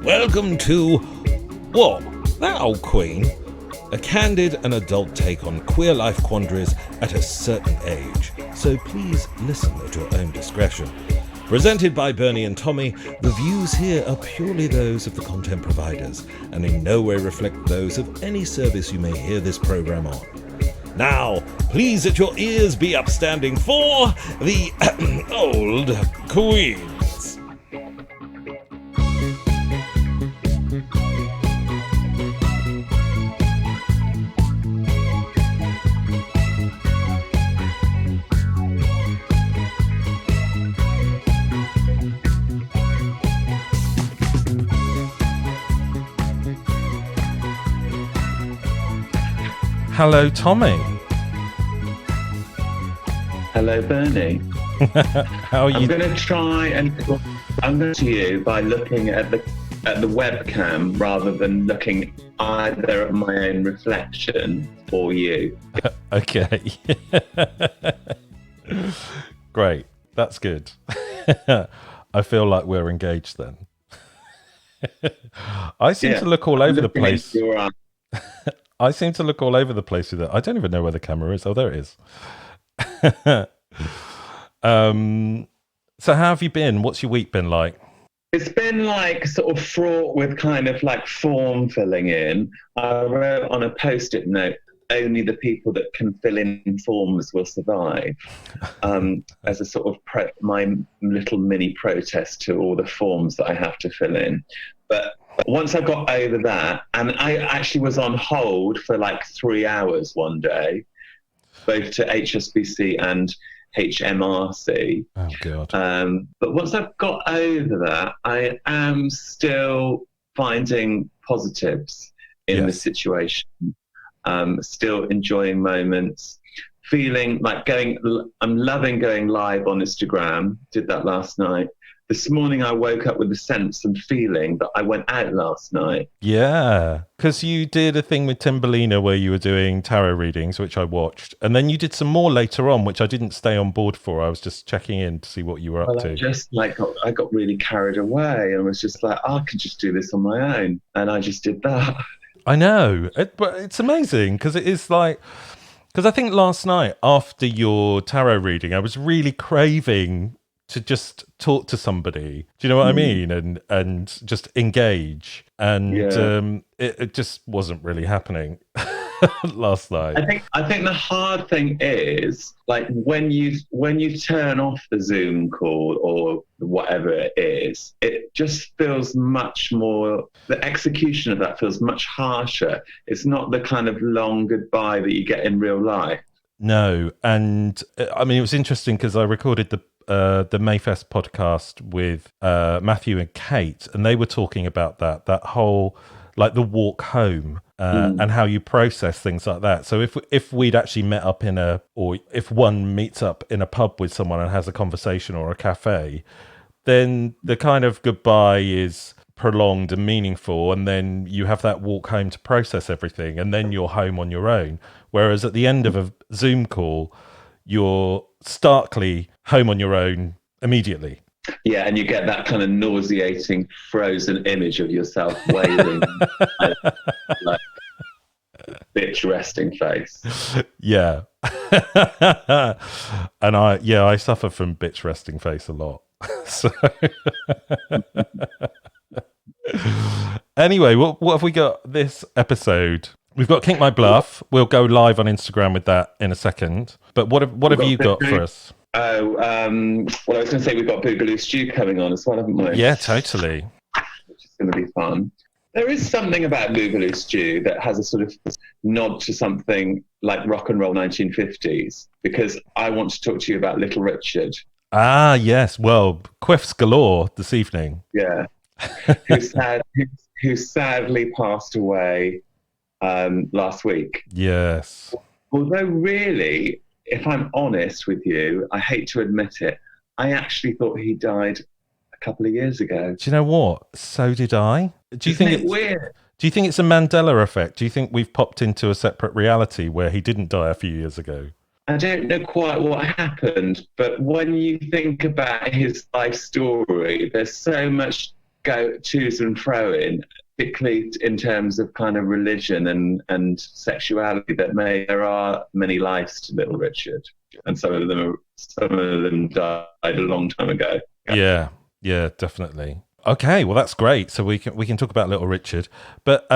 Welcome to What? That Old Queen? A candid and adult take on queer life quandaries at a certain age. So please listen at your own discretion. Presented by Bernie and Tommy, the views here are purely those of the content providers and in no way reflect those of any service you may hear this program on. Now, please let your ears be upstanding for the Old Queens. Hello, Tommy. Hello, Bernie. How are you? I'm going to try and I'm going to you by looking at the webcam rather than looking either at my own reflection or you. Okay. Great. That's good. I feel like we're engaged then. I seem to look all over the place. I seem to look all over the place with it. I don't even know where the camera is. Oh, there it is. So how have you been? What's your week been like? It's been like sort of fraught with kind of like form filling in. I wrote on a post-it note, only the people that can fill in forms will survive, as a sort of my little mini protest to all the forms that I have to fill in. But once I got over that, and I actually was on hold for like 3 hours one day, both to HSBC and HMRC. Oh, God. But once I've got over that, I am still finding positives in the situation. Still enjoying moments, feeling like I'm loving going live on Instagram. Did that last night. This morning I woke up with the sense and feeling that I went out last night. Yeah, because you did a thing with Timberlina where you were doing tarot readings, which I watched. And then you did some more later on, which I didn't stay on board for. I was just checking in to see what you were up to. I got really carried away and was just like, I could just do this on my own. And I just did that. I know, but it's amazing because it is like... Because I think last night after your tarot reading, I was really craving to just talk to somebody. Do you know what I mean? And just engage. And it just wasn't really happening last night. I think the hard thing is like when you turn off the Zoom call or whatever it is, it just feels much more, the execution of that feels much harsher. It's not the kind of long goodbye that you get in real life. No. And I mean, it was interesting because I recorded the Mayfest podcast with Matthew and Kate, and they were talking about that whole, like the walk home and how you process things like that. So if we'd actually met up or if one meets up in a pub with someone and has a conversation or a cafe, then the kind of goodbye is prolonged and meaningful, and then you have that walk home to process everything, and then you're home on your own. Whereas at the end of a Zoom call, you're starkly home on your own immediately. Yeah, and you get that kind of nauseating frozen image of yourself wailing like bitch resting face. Yeah. And I suffer from bitch resting face a lot. So anyway, what have we got this episode? We've got Kink My Bluff. We'll go live on Instagram with that in a second. But what have you got for us? Well, I was going to say we've got Boogaloo Stew coming on as well, haven't we? Yeah, totally. Which is going to be fun. There is something about Boogaloo Stew that has a sort of nod to something like rock and roll 1950s, because I want to talk to you about Little Richard. Ah, yes. Well, quiffs galore this evening. Yeah. who sadly passed away last week. Yes. Although really, if I'm honest with you, I hate to admit it, I actually thought he died a couple of years ago. Do you know what? So did I. Isn't it weird? Do you think it's a Mandela effect? Do you think we've popped into a separate reality where he didn't die a few years ago? I don't know quite what happened, but when you think about his life story, there's so much go choose and throw in, particularly in terms of kind of religion and sexuality. There are many lives to Little Richard, and some of them died a long time ago. Yeah, definitely. Okay, well that's great. So we can talk about Little Richard, but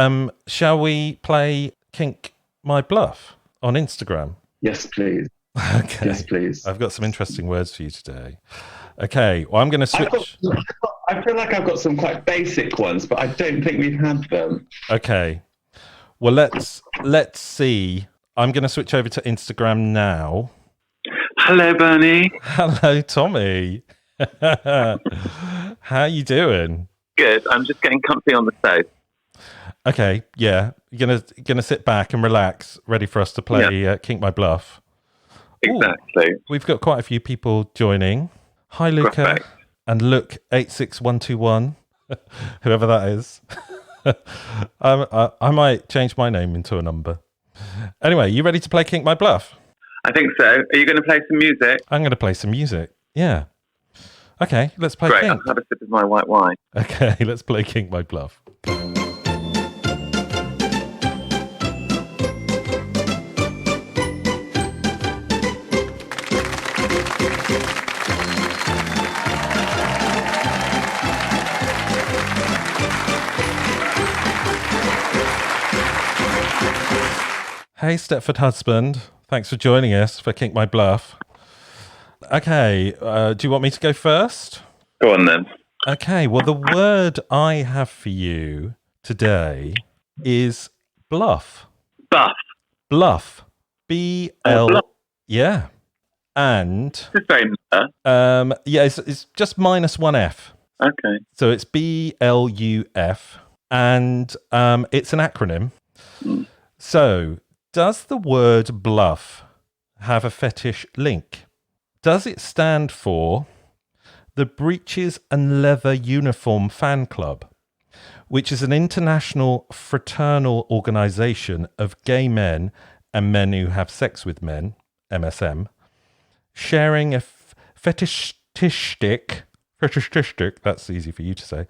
shall we play Kink My Bluff on Instagram? Yes, please. Okay. Yes, please. I've got some interesting words for you today. Okay, well I'm going to switch. I feel like I've got some quite basic ones, but I don't think we've had them. Okay. Well, let's see. I'm going to switch over to Instagram now. Hello, Bernie. Hello, Tommy. How you doing? Good. I'm just getting comfy on the sofa. Okay, yeah. You're gonna sit back and relax, ready for us to play Kink My Bluff. Exactly. Ooh, we've got quite a few people joining. Hi, Luca. Perfect. And Look86121, whoever that is. I might change my name into a number. Anyway, you ready to play Kink My Bluff? I think so. Are you going to play some music? I'm going to play some music. Yeah. Okay, let's play Great. Kink. I'll have a sip of my white wine. Okay, let's play Kink My Bluff. Hey, Stepford husband. Thanks for joining us for Kink My Bluff. Okay, do you want me to go first? Go on then. Okay, well, the word I have for you today is bluff. Buff. Bluff. B-L... Bluff. Yeah. And... This is very meta. yeah, it's just minus one F. Okay. So it's B-L-U-F. And it's an acronym. Mm. So... does the word bluff have a fetish link? Does it stand for the Breeches and Leather Uniform Fan Club, which is an international fraternal organisation of gay men and men who have sex with men, MSM, sharing a fetishistic, that's easy for you to say,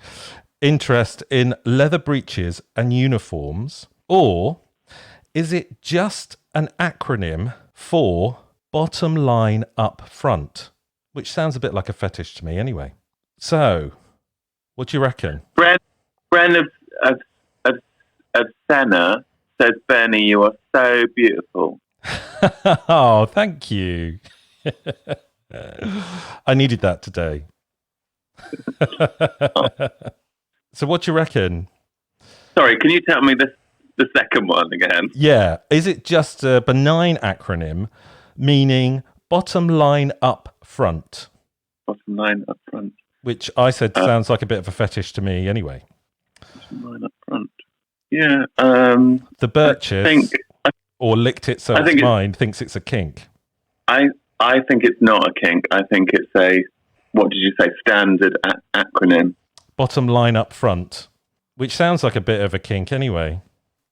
interest in leather breeches and uniforms? Or is it just an acronym for bottom line up front? Which sounds a bit like a fetish to me anyway. So, what do you reckon? Bren of Senna says, Bernie, you are so beautiful. Oh, thank you. I needed that today. So what do you reckon? Sorry, can you tell me the second one again? Yeah. Is it just a benign acronym meaning bottom line up front? Bottom line up front. Which I said sounds like a bit of a fetish to me anyway. Bottom line up front. Yeah. The Birches, or Licked It So It's Mine, thinks it's a kink. I think it's not a kink. I think it's a, what did you say, standard acronym. Bottom line up front, which sounds like a bit of a kink anyway.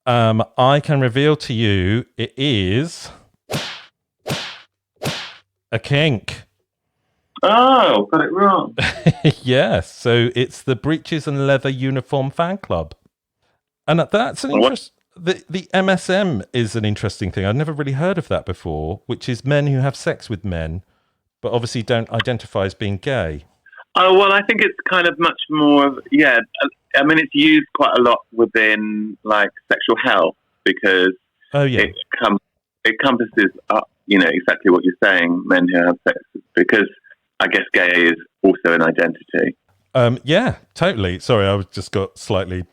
I can reveal to you it is a kink. Oh, got it wrong. Yes, so it's the Breeches and Leather Uniform Fan Club. And that's an interest. The MSM is an interesting thing. I've never really heard of that before, which is men who have sex with men, but obviously don't identify as being gay. Oh, well, I think it's kind of much more of, yeah, I mean, it's used quite a lot within, like, sexual health, because it encompasses, exactly what you're saying, men who have sex, because I guess gay is also an identity. Yeah, totally. Sorry, I just got slightly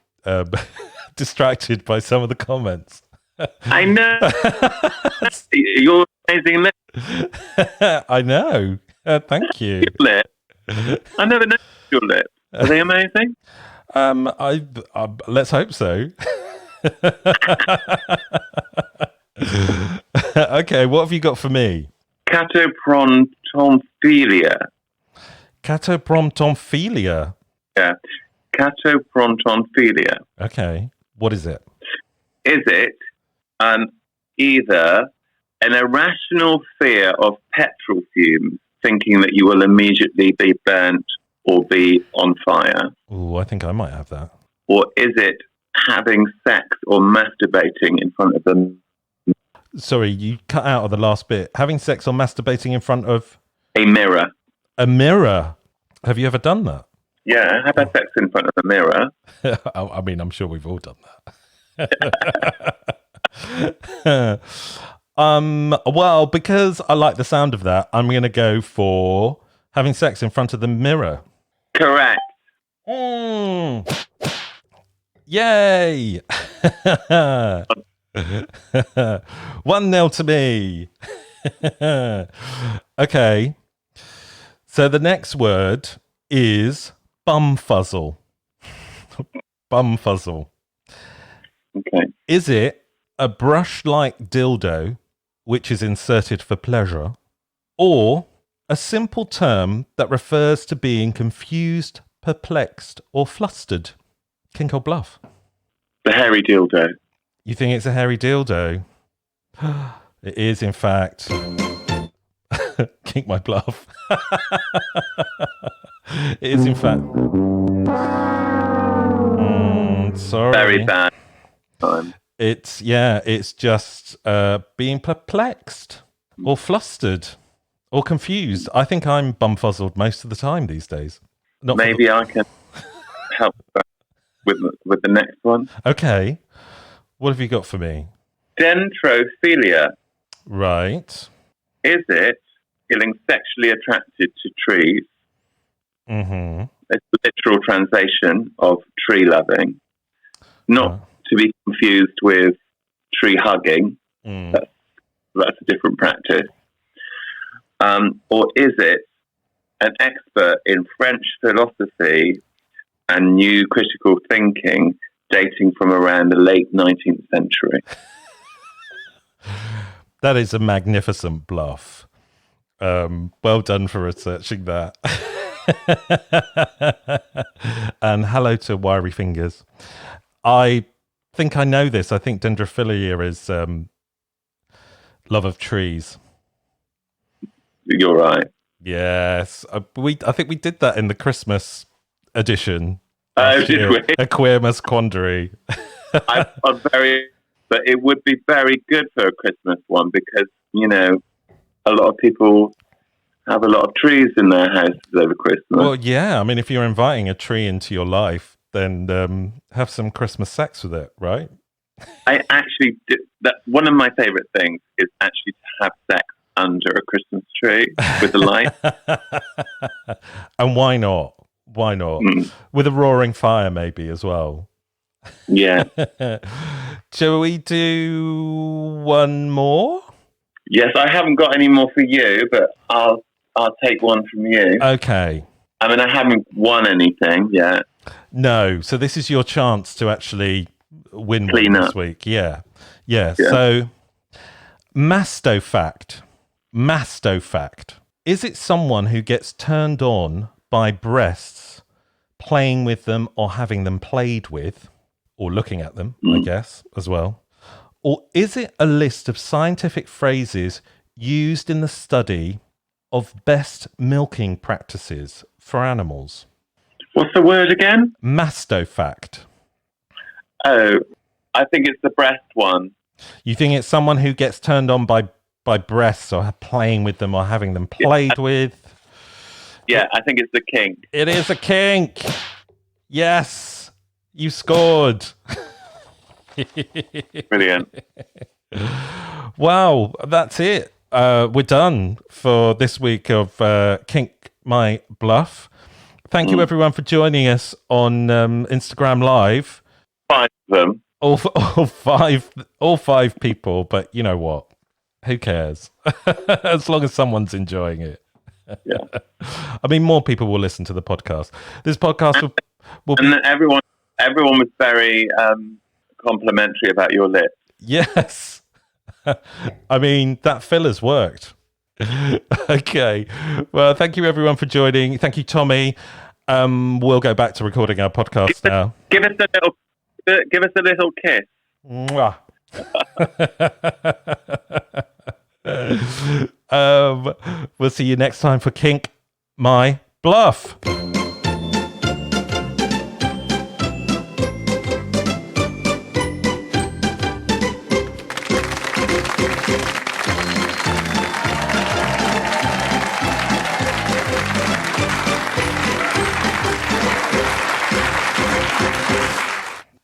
distracted by some of the comments. I know. You're amazing. I know. Thank you. Your lip. I never noticed your lips. Are they amazing? I let's hope so. Okay, what have you got for me? Catoprontomphilia. Catoprontomphilia. Yeah, catoprontomphilia. Okay, what is it? Is it either an irrational fear of petrol fumes, thinking that you will immediately be burnt or be on fire? Oh, I think I might have that. Or is it having sex or masturbating in front of them? Sorry, you cut out of the last bit. Having sex or masturbating in front of? A mirror. A mirror? Have you ever done that? Yeah, have had sex in front of a mirror. I mean, I'm sure we've all done that. Well, because I like the sound of that, I'm going to go for having sex in front of the mirror. Correct. Yay! 1-0 to me. Okay. So the next word is bumfuzzle. Bumfuzzle. Okay. Is it a brush-like dildo which is inserted for pleasure, or a simple term that refers to being confused, perplexed, or flustered? Kink or bluff? The hairy dildo. You think it's a hairy dildo? It is, in fact. Kink my bluff. It is, in fact. Sorry. Very bad time. It's just being perplexed or flustered or confused. I think I'm bumfuzzled most of the time these days. Maybe I can help with the next one. Okay. What have you got for me? Dendrophilia. Right. Is it feeling sexually attracted to trees? Mm-hmm. It's the literal translation of tree loving. Not to be confused with tree hugging. That's a different practice. Or is it an expert in French philosophy and new critical thinking dating from around the late 19th century? That is a magnificent bluff. Well done for researching that. And hello to Wiry Fingers. I think I know this. I think dendrophilia is love of trees. You're right. Yes. I think we did that in the Christmas edition. Oh, did we? A Queermas Quandary. But it would be very good for a Christmas one because, you know, a lot of people have a lot of trees in their houses over Christmas. Well, yeah. I mean, if you're inviting a tree into your life, then have some Christmas sex with it, right? I actually did. One of my favorite things is actually to have sex under a Christmas tree with a light. And why not? Why not? With a roaring fire, maybe as well. Yeah. Shall we do one more? Yes, I haven't got any more for you, but I'll take one from you. Okay. I mean, I haven't won anything yet. No, so this is your chance to actually win one this week. Yeah. So, mastofact. Is it someone who gets turned on by breasts, playing with them or having them played with, or looking at them, I guess, as well? Or is it a list of scientific phrases used in the study of best milking practices for animals? What's the word again? Mastofact. Oh, I think it's the breast one. You think it's someone who gets turned on by breasts or playing with them or having them played with? Yeah, I think it's the kink. It is a kink. Yes, you scored. Brilliant. Wow, that's it. We're done for this week of Kink My Bluff. Thank you, everyone, for joining us on Instagram Live. 5 of them. All five people, but you know what? Who cares? As long as someone's enjoying it. Yeah. I mean, more people will listen to the podcast. This podcast will and everyone was very complimentary about your lips. Yes. I mean, that filler's worked. Okay. Well, thank you everyone for joining. Thank you, Tommy. We'll go back to recording our podcast now. Give us a little kiss. Mwah. We'll see you next time for Kink My Bluff.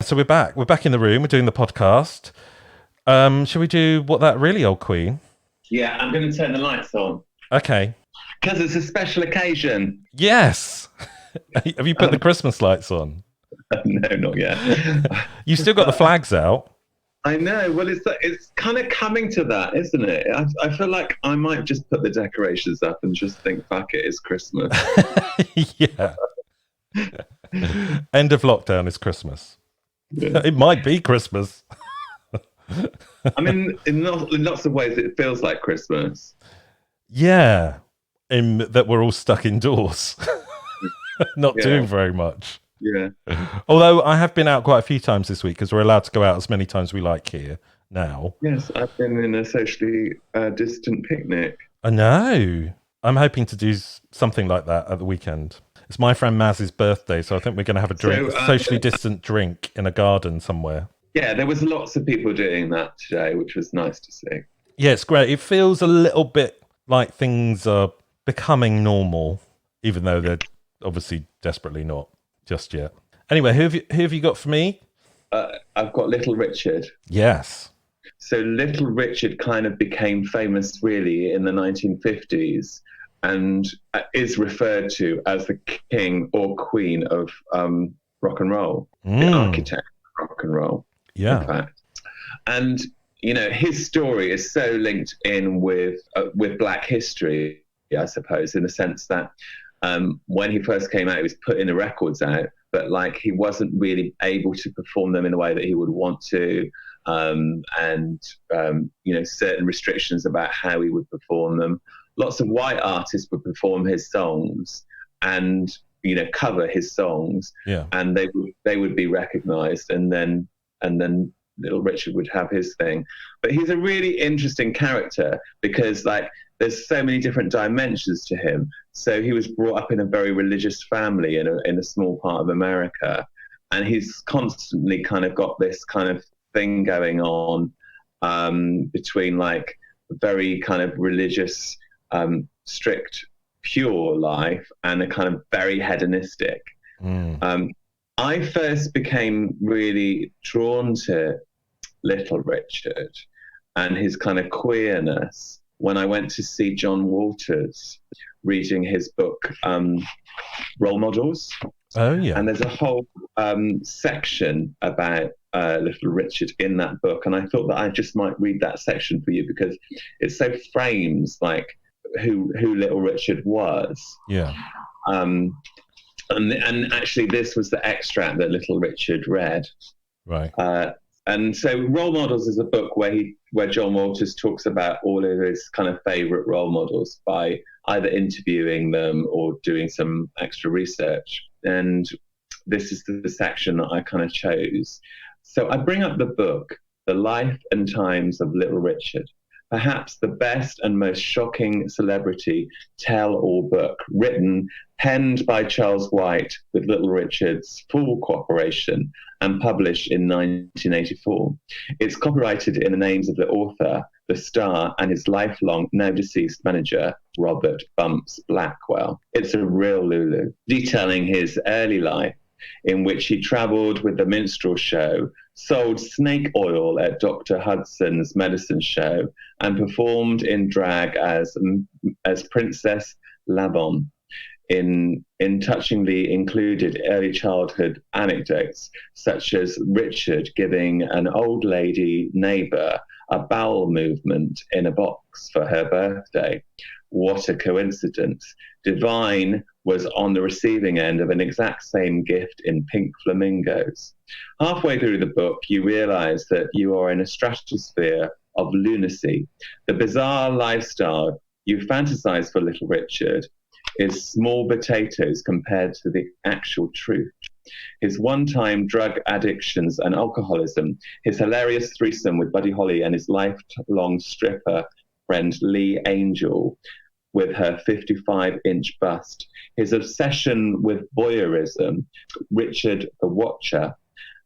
So we're back. We're back in the room. We're doing the podcast. Shall we do What That Really Old Queen? Yeah, I'm going to turn the lights on. Okay. Because it's a special occasion. Yes. Have you put the Christmas lights on? No, not yet. You still got the flags out. I know. Well, it's kind of coming to that, isn't it? I feel like I might just put the decorations up and just think, fuck it, it's Christmas. Yeah. End of lockdown is Christmas. Yeah. It might be Christmas. I mean, in lots of ways, it feels like Christmas. Yeah. In that we're all stuck indoors, not doing very much. Yeah. Although I have been out quite a few times this week because we're allowed to go out as many times we like here now. Yes, I've been in a socially distant picnic. I know. I'm hoping to do something like that at the weekend. It's my friend Maz's birthday, so I think we're going to have a drink, socially distant drink in a garden somewhere. Yeah, there was lots of people doing that today, which was nice to see. Yeah, it's great. It feels a little bit like things are becoming normal, even though they're obviously desperately not just yet. Anyway, who have you got for me? I've got Little Richard. Yes. So Little Richard kind of became famous really in the 1950s and is referred to as the king or queen of rock and roll, the architect of rock and roll. Yeah. In fact. And, you know, his story is so linked in with Black history, I suppose, in the sense that when he first came out, he was putting the records out, but like he wasn't really able to perform them in the way that he would want to. You know, certain restrictions about how he would perform them. Lots of white artists would perform his songs and, you know, cover his songs. Yeah. And they would be recognized, and then Little Richard would have his thing. But he's a really interesting character because, like, there's so many different dimensions to him. So he was brought up in a very religious family in a small part of America, and he's constantly kind of got this kind of thing going on between like very kind of religious, strict, pure life and a kind of very hedonistic. I first became really drawn to Little Richard and his kind of queerness when I went to see John Walters reading his book, Role Models. Oh, yeah. And there's a whole section about Little Richard in that book. And I thought that I just might read that section for you because it so frames like who Little Richard was. Yeah. And actually this was the extract that Little Richard read. Right. And so Role Models is a book where John Walters talks about all of his kind of favorite role models by either interviewing them or doing some extra research. And this is the section that I kind of chose. So I bring up the book, The Life and Times of Little Richard, perhaps the best and most shocking celebrity tell-all book, penned by Charles White with Little Richard's full cooperation and published in 1984. It's copyrighted in the names of the author, the star, and his lifelong, now deceased manager, Robert Bumps Blackwell. It's a real Lulu, detailing his early life, in which he travelled with the minstrel show, sold snake oil at Dr. Hudson's medicine show, and performed in drag as Princess Lavon. In touchingly included early childhood anecdotes, such as Richard giving an old lady neighbour a bowel movement in a box for her birthday. What a coincidence. Divine was on the receiving end of an exact same gift in pink flamingos. Halfway through the book, you realise that you are in a stratosphere of lunacy. The bizarre lifestyle you fantasise for Little Richard is small potatoes compared to the actual truth. His one-time drug addictions and alcoholism, his hilarious threesome with Buddy Holly and his lifelong stripper friend Lee Angel with her 55-inch bust, his obsession with voyeurism, Richard the Watcher,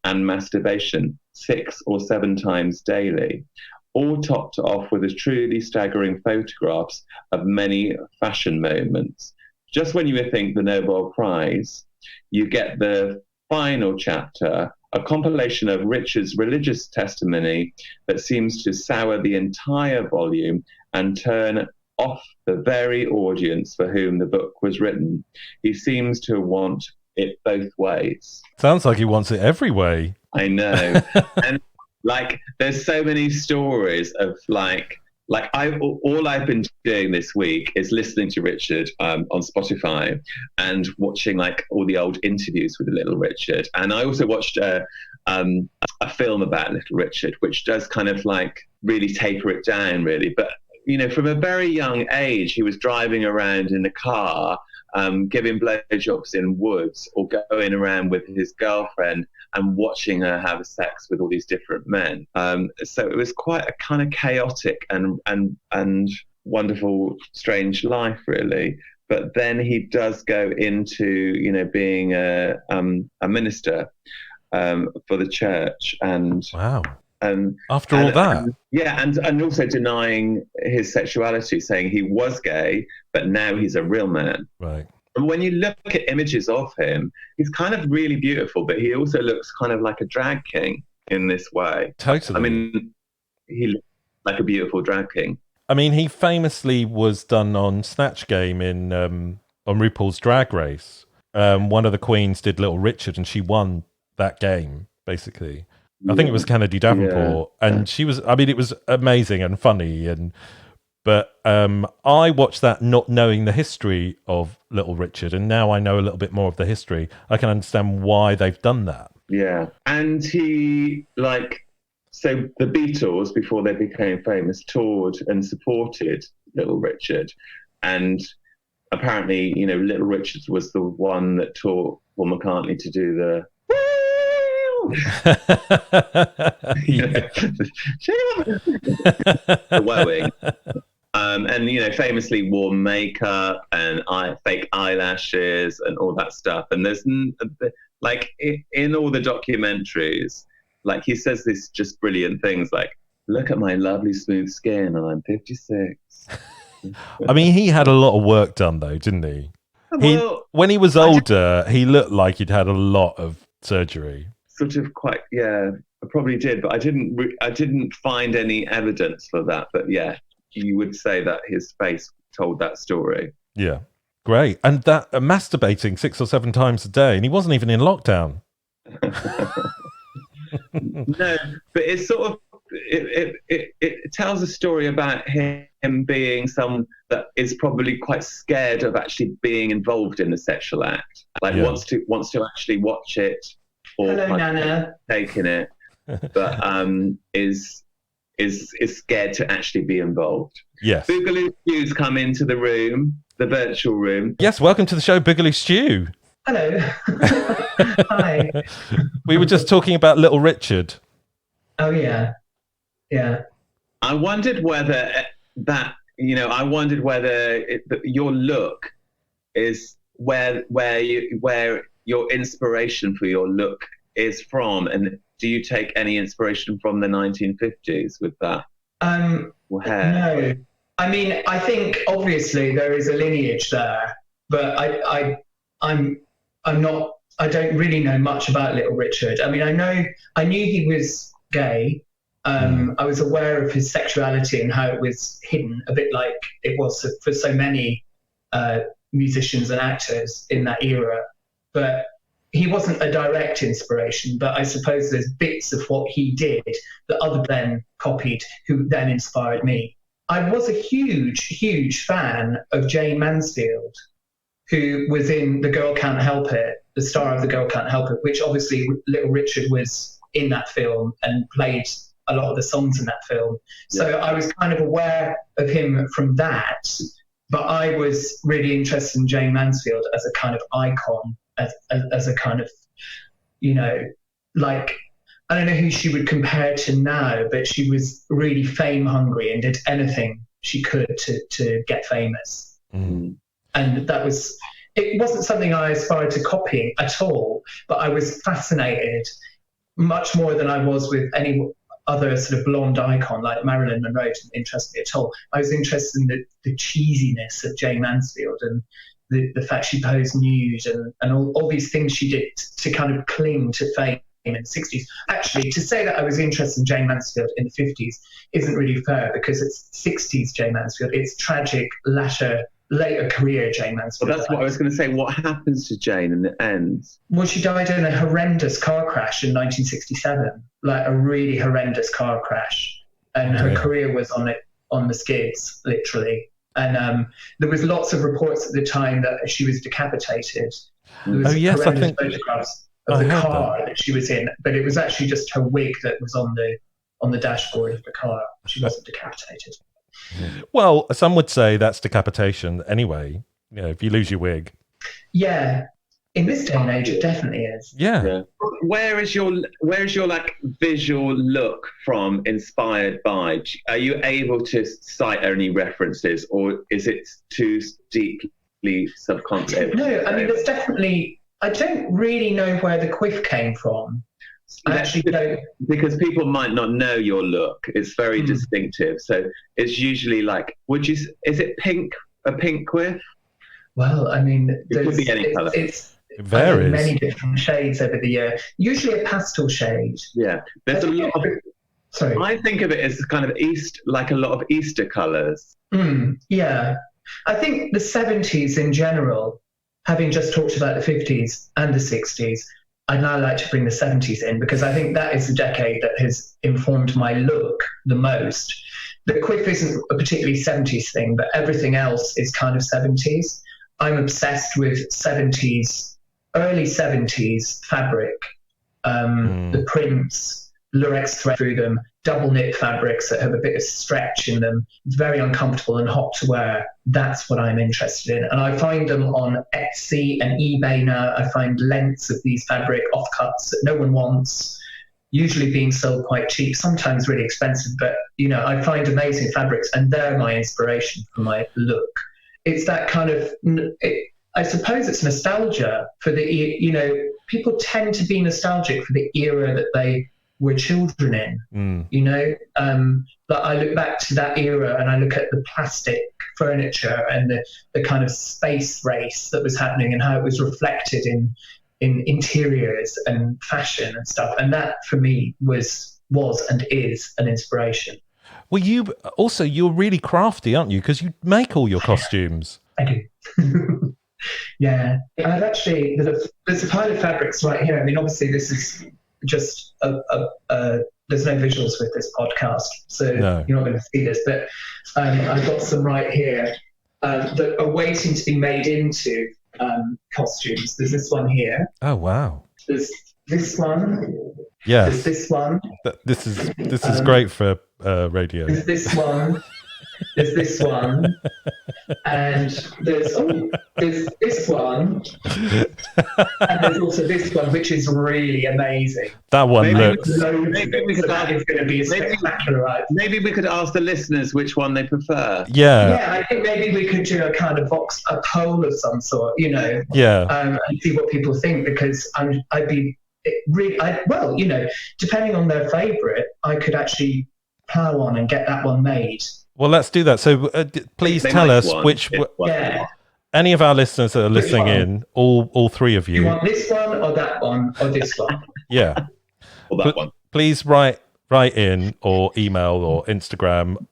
and masturbation 6 or 7 times daily, all topped off with a truly staggering photographs of many fashion moments. Just when you would think the Nobel Prize, you get the final chapter a compilation of Richard's religious testimony that seems to sour the entire volume and turn off the very audience for whom the book was written. He seems to want it both ways. Sounds like he wants it every way. I know. And like, there's so many stories of all I've been doing this week is listening to Richard on Spotify and watching like all the old interviews with Little Richard. And I also watched a film about Little Richard, which does kind of like really taper it down, really. But you know, from a very young age, he was driving around in a car, giving blowjobs in woods, or going around with his girlfriend and watching her have sex with all these different men. So it was quite a kind of chaotic and wonderful, strange life, really. But then he does go into, you know, being a minister for the church, and wow. After all that, and also denying his sexuality, saying he was gay, but now he's a real man. Right. And when you look at images of him, he's kind of really beautiful, but he also looks kind of like a drag king in this way. Totally. I mean, he looks like a beautiful drag king. I mean, he famously was done on Snatch Game on RuPaul's Drag Race. One of the queens did Little Richard, and she won that game, basically. I think it was Kennedy Davenport, and she was. I mean, it was amazing and funny, but I watched that not knowing the history of Little Richard, and now I know a little bit more of the history. I can understand why they've done that. Yeah, and he so the Beatles, before they became famous, toured and supported Little Richard, and apparently, you know, Little Richard was the one that taught Paul McCartney to do the. The wowing. And you know, famously wore makeup and fake eyelashes and all that stuff. And there's like in all the documentaries, like he says this just brilliant things like, "Look at my lovely smooth skin, and I'm 56." I mean, he had a lot of work done, though, didn't he? Well, when he was older, he looked like he'd had a lot of surgery. Sort of quite, yeah, I probably did, but I didn't find any evidence for that. But yeah, you would say that his face told that story. Yeah, great. And that masturbating 6 or 7 times a day, and he wasn't even in lockdown. No, but it's sort of it tells a story about him being someone that is probably quite scared of actually being involved in the sexual act. Like wants to actually watch it. Or hello, Nana. Taking it, but is scared to actually be involved. Yes. Boogaloo Stew's come into the room, the virtual room. Yes, welcome to the show, Boogaloo Stew. Hello. Hi. We were just talking about Little Richard. Oh yeah. I wondered whether your look is where your inspiration for your look is from, and do you take any inspiration from the 1950s with that hair? No, I mean, I think obviously there is a lineage there, but I'm not. I don't really know much about Little Richard. I mean, I knew he was gay. I was aware of his sexuality and how it was hidden, a bit like it was for so many musicians and actors in that era. But he wasn't a direct inspiration, but I suppose there's bits of what he did that other then copied, who then inspired me. I was a huge, huge fan of Jane Mansfield, who was in The Girl Can't Help It, the star of The Girl Can't Help It, which obviously Little Richard was in that film and played a lot of the songs in that film. So I was kind of aware of him from that, but I was really interested in Jane Mansfield as a kind of icon, as a kind of, you know, like, I don't know who she would compare to now, but she was really fame hungry and did anything she could to get famous. Mm. And it wasn't something I aspired to copy at all, but I was fascinated much more than I was with any other sort of blonde icon like Marilyn Monroe. Didn't interest me at all. I was interested in the cheesiness of Jane Mansfield and the fact she posed nude and all these things she did to kind of cling to fame in the 60s. Actually, to say that I was interested in Jane Mansfield in the 50s isn't really fair, because it's 60s Jane Mansfield. It's tragic, later career Jane Mansfield. Well, that's what I was going to say. What happens to Jane in the end? Well, she died in a horrendous car crash in 1967, like a really horrendous car crash. And her career was on the skids, literally. And there was lots of reports at the time that she was decapitated. There was horrendous photographs of the car that she was in, but it was actually just her wig that was on the dashboard of the car. She wasn't decapitated. Well, some would say that's decapitation anyway. You know, if you lose your wig. Yeah, in this day and age, it definitely is. Yeah. Where is your like visual look from inspired by? Are you able to cite any references, or is it too deeply subconscious? No, I mean, there's definitely. I don't really know where the quiff came from. I actually don't. Because people might not know your look. It's very distinctive. So it's usually like, is it pink? A pink quiff? Well, I mean, it could be any colour. It varies. Many different shades over the year. Usually a pastel shade. Yeah, there's a lot of. Sorry. I think of it as kind of like a lot of Easter colours. Yeah, I think the 70s in general, having just talked about the 50s and the 60s, I'd now like to bring the 70s in, because I think that is the decade that has informed my look the most. The quiff isn't a particularly 70s thing, but everything else is kind of 70s. I'm obsessed with 70s, early 70s fabric, the prints, lurex thread through them, double knit fabrics that have a bit of stretch in them. It's very uncomfortable and hot to wear. That's what I'm interested in. And I find them on Etsy and eBay now. I find lengths of these fabric offcuts that no one wants, usually being sold quite cheap, sometimes really expensive. But, you know, I find amazing fabrics, and they're my inspiration for my look. It's that kind of, I suppose it's nostalgia for the, you know, people tend to be nostalgic for the era that they were children in, you know. But I look back to that era and I look at the plastic furniture and the kind of space race that was happening and how it was reflected in interiors and fashion and stuff. And that for me was and is an inspiration. Well, you're really crafty, aren't you? Because you make all your costumes. I do. Yeah. I've actually, there's a pile of fabrics right here. I mean, obviously this is just there's no visuals with this podcast, so you're not going to see this, but I've got some right here that are waiting to be made into costumes. There's this one here. Oh, wow. There's this one. Yes. There's this one. This is great for radio. There's this one. There's this one. And there's this one. And there's also this one, which is really amazing. That one looks. Maybe we could it's going to be a spectacular ride. Maybe we could ask the listeners which one they prefer. Yeah, I think maybe we could do a kind of a poll of some sort, you know. Yeah. And see what people think, because I'd be really, well, you know, depending on their favourite, I could actually plough on and get that one made. Well, let's do that. So please tell us which any of our listeners that are listening in, all three of you. You want this one or that one or this one? Yeah. Or that one. Please write in or email or Instagram.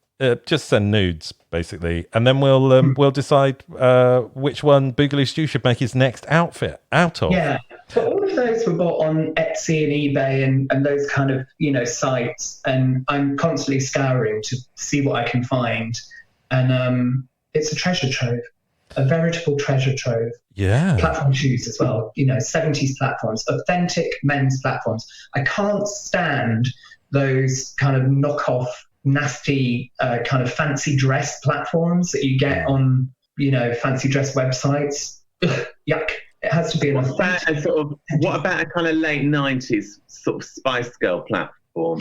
Just send nudes, basically, and then we'll decide which one Boogaloo Stew should make his next outfit out of. Yeah. So all of those were bought on Etsy and eBay and those kind of, you know, sites, and I'm constantly scouring to see what I can find, and it's a treasure trove, a veritable treasure trove. Yeah. Platform shoes as well, you know, 70s platforms, authentic men's platforms. I can't stand those kind of knockoff, nasty kind of fancy dress platforms that you get on, you know, fancy dress websites. Ugh, yuck. It has to be an authentic. What about a kind of late 90s sort of Spice Girl platform?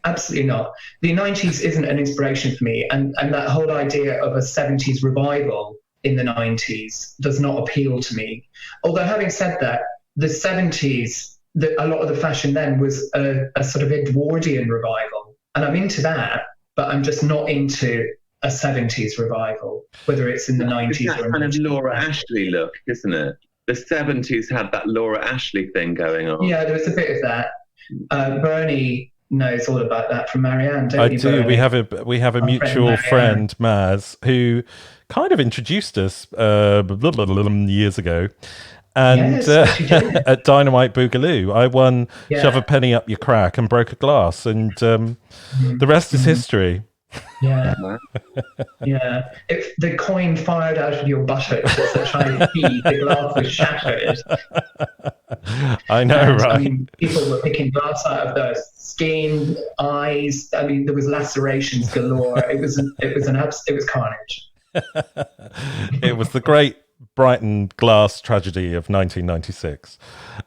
Absolutely not. The 90s isn't an inspiration for me, and that whole idea of a 70s revival in the 90s does not appeal to me. Although having said that, the 70s, a lot of the fashion then was a sort of Edwardian revival, and I'm into that, but I'm just not into a 70s revival, whether it's in the 90s or kind of Laura Ashley look, isn't it? the 70s had that Laura Ashley thing going on. Yeah, there was a bit of that. Bernie knows all about that from Marianne, don't I you, do. Bernie? We have a mutual friend, Maz, who kind of introduced us years ago. And at Dynamite Boogaloo, I won Shove a Penny Up Your Crack and broke a glass, and the rest is history. Yeah, yeah. If the coin fired out of your buttocks as a trying pee, the glass was shattered. I know, right? I mean, people were picking glass out of their skin, eyes. I mean, there was lacerations galore. It was carnage. It was the great Brighton glass tragedy of 1996.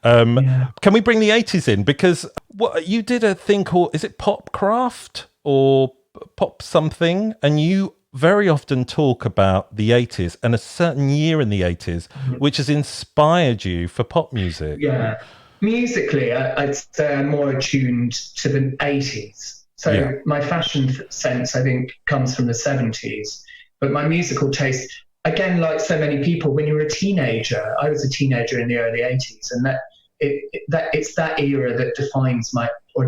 Can we bring the 80s in? Because what you did a thing called, is it Popcraft or Pop something? And you very often talk about the 80s and a certain year in the 80s, which has inspired you for pop music. Yeah. Musically, I'd say I'm more attuned to the 80s. So my fashion sense, I think, comes from the 70s. But my musical taste, again, like so many people, when you're a teenager, I was a teenager in the early 80s, and it's that era that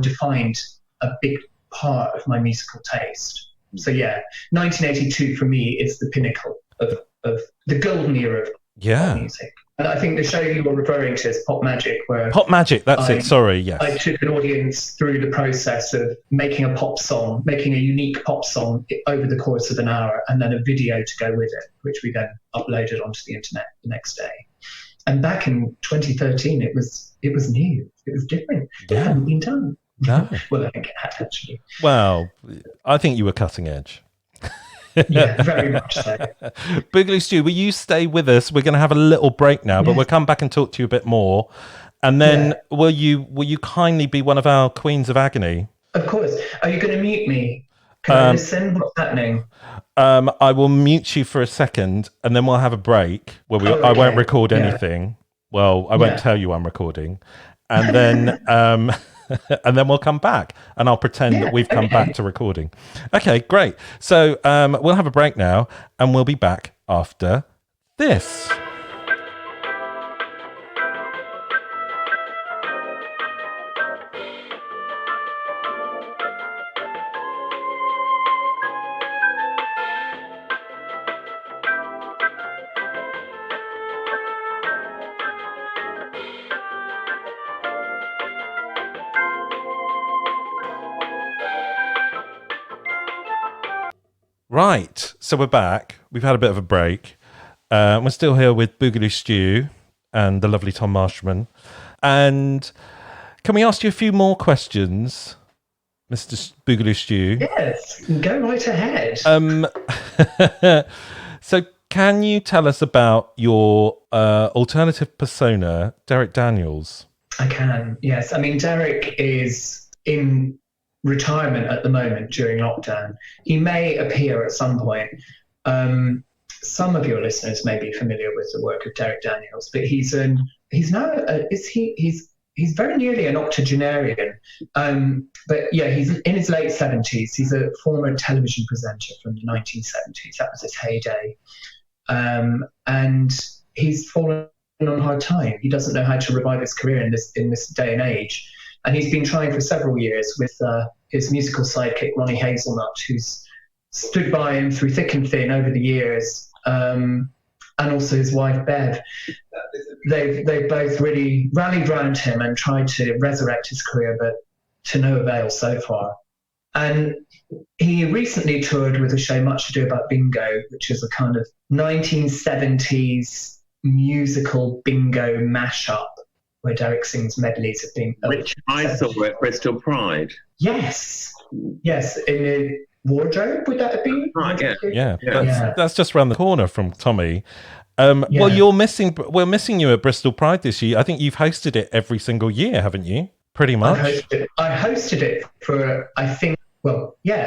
defined a big part of my musical taste. So 1982 for me is the pinnacle of the golden era of pop music. And I think the show you were referring to is Pop Magic, where Pop Magic, that's it. Sorry, yes. I took an audience through the process of making a unique pop song over the course of an hour, and then a video to go with it, which we then uploaded onto the internet the next day. And back in 2013, it was new. It was different. It hadn't been done. No. Well, I think it had, actually. Well, I think you were cutting edge. Yeah, very much so. Boogaloo Stew, will you stay with us? We're going to have a little break now, but we'll come back and talk to you a bit more. And then will you kindly be one of our Queens of Agony? Of course. Are you going to mute me? Can I listen? What's happening? I will mute you for a second, and then we'll have a break where I won't record anything. Well, I won't tell you I'm recording. And then... and then we'll come back and I'll pretend that we've come back to recording. Okay, great. So we'll have a break now and we'll be back after this. Right, so we're back. We've had a bit of a break. We're still here with Boogaloo Stew and the lovely Tom Marshman. And can we ask you a few more questions, Mr. Boogaloo Stew? Yes, go right ahead. So can you tell us about your alternative persona, Derek Daniels? I can, yes. I mean, Derek is in retirement at the moment during lockdown. He may appear at some point. Some of your listeners may be familiar with the work of Derek Daniels, but he's very nearly an octogenarian. But yeah, he's in his late 70s. He's a former television presenter from the 1970s. That was his heyday. And he's fallen on hard time. He doesn't know how to revive his career in this day and age. And he's been trying for several years with his musical sidekick, Ronnie Hazelnut, who's stood by him through thick and thin over the years, and also his wife, Bev. They've both really rallied around him and tried to resurrect his career, but to no avail so far. And he recently toured with a show, Much Ado About Bingo, which is a kind of 1970s musical bingo mashup, where Derek sings medleys of bingo. Which I saw at Bristol Pride. Yes, in the wardrobe, would that have been? That's just around the corner from Tommy. Well, we're missing you at Bristol Pride this year. I think you've hosted it every single year, haven't you? Pretty much. I hosted it for,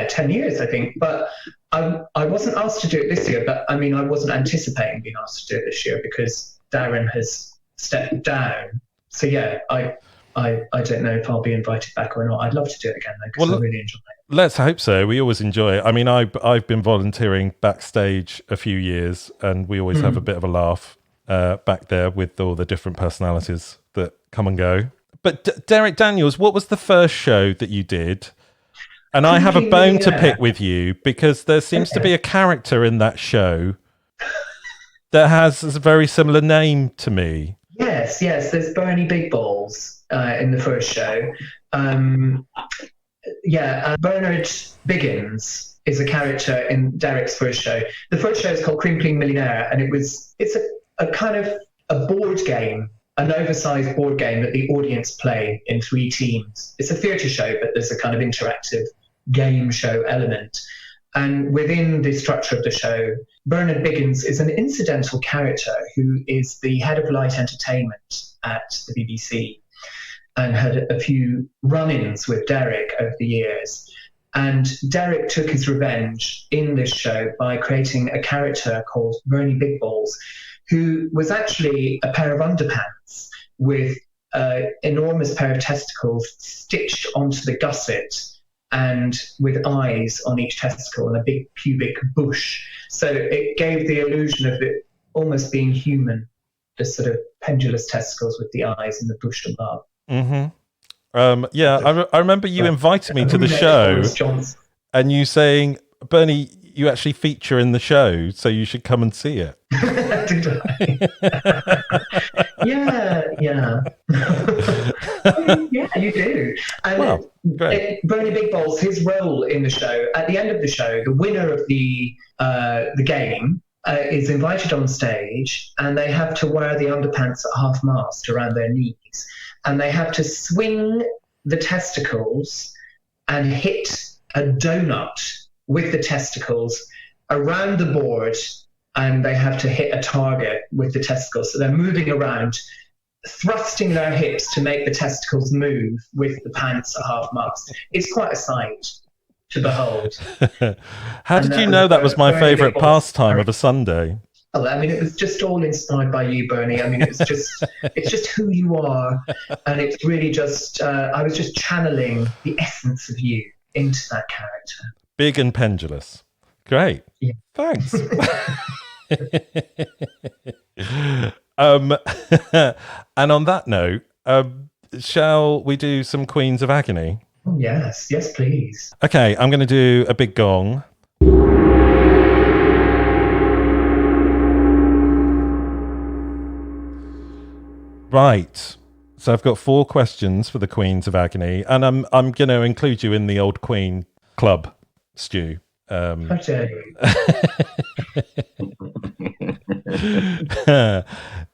10 years, I think. But I wasn't asked to do it this year, but I mean, I wasn't anticipating being asked to do it this year because Darren has stepped down. So yeah, I don't know if I'll be invited back or not. I'd love to do it again though, because I really enjoy it. Let's hope so. We always enjoy it. I mean, I've been volunteering backstage a few years, and we always have a bit of a laugh. back there with all the different personalities that come and go. But Derek Daniels, what was the first show that you did? And I have a bone to pick with you because there seems to be a character in that show that has a very similar name to me. Yes. There's Bernie Big Balls in the first show. Bernard Biggins is a character in Derek's first show. The first show is called Crimpling Millionaire, and it's a kind of a board game, an oversized board game that the audience play in 3 teams. It's a theatre show, but there's a kind of interactive game show element. And within the structure of the show, Bernard Biggins is an incidental character who is the head of light entertainment at the BBC and had a few run-ins with Derek over the years. And Derek took his revenge in this show by creating a character called Bernie Big Balls, who was actually a pair of underpants with an enormous pair of testicles stitched onto the gusset and with eyes on each testicle and a big pubic bush. So it gave the illusion of it almost being human, the sort of pendulous testicles with the eyes and the bush above. Mm-hmm. I remember you invited me to the show and you saying, Bernie, you actually feature in the show, so you should come and see it. Did I? Yeah. Yeah, you do. And great. Bernie Big Balls, his role in the show, at the end of the show, the winner of the game is invited on stage, and they have to wear the underpants at half-mast around their knees, and they have to swing the testicles and hit a donut with the testicles around the board, and they have to hit a target with the testicles. So they're moving around, thrusting their hips to make the testicles move with the pants at half-mast. It's quite a sight to behold. How did you know that was my favourite pastime of a Sunday? Well, I mean, it was just all inspired by you, Bernie. I mean, it's just who you are, and it's really just I was just channeling the essence of you into that character. Big and pendulous. Great. Yeah. Thanks. And on that note, shall we do some Queens of Agony? Oh, yes, please. Okay, I'm going to do a big gong. Right. So I've got 4 questions for the Queens of Agony, and I'm going to include you in the Old Queen Club, Stu.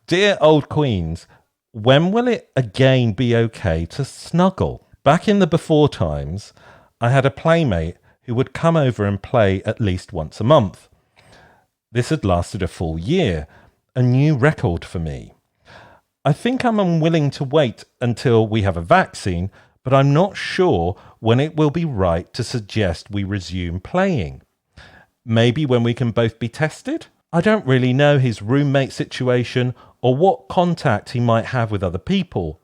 Dear old queens, when will it again be okay to snuggle? Back in the before times, I had a playmate who would come over and play at least once a month. This had lasted a full year, a new record for me. I think I'm unwilling to wait until we have a vaccine, but I'm not sure when it will be right to suggest we resume playing. Maybe when we can both be tested? I don't really know his roommate situation or what contact he might have with other people.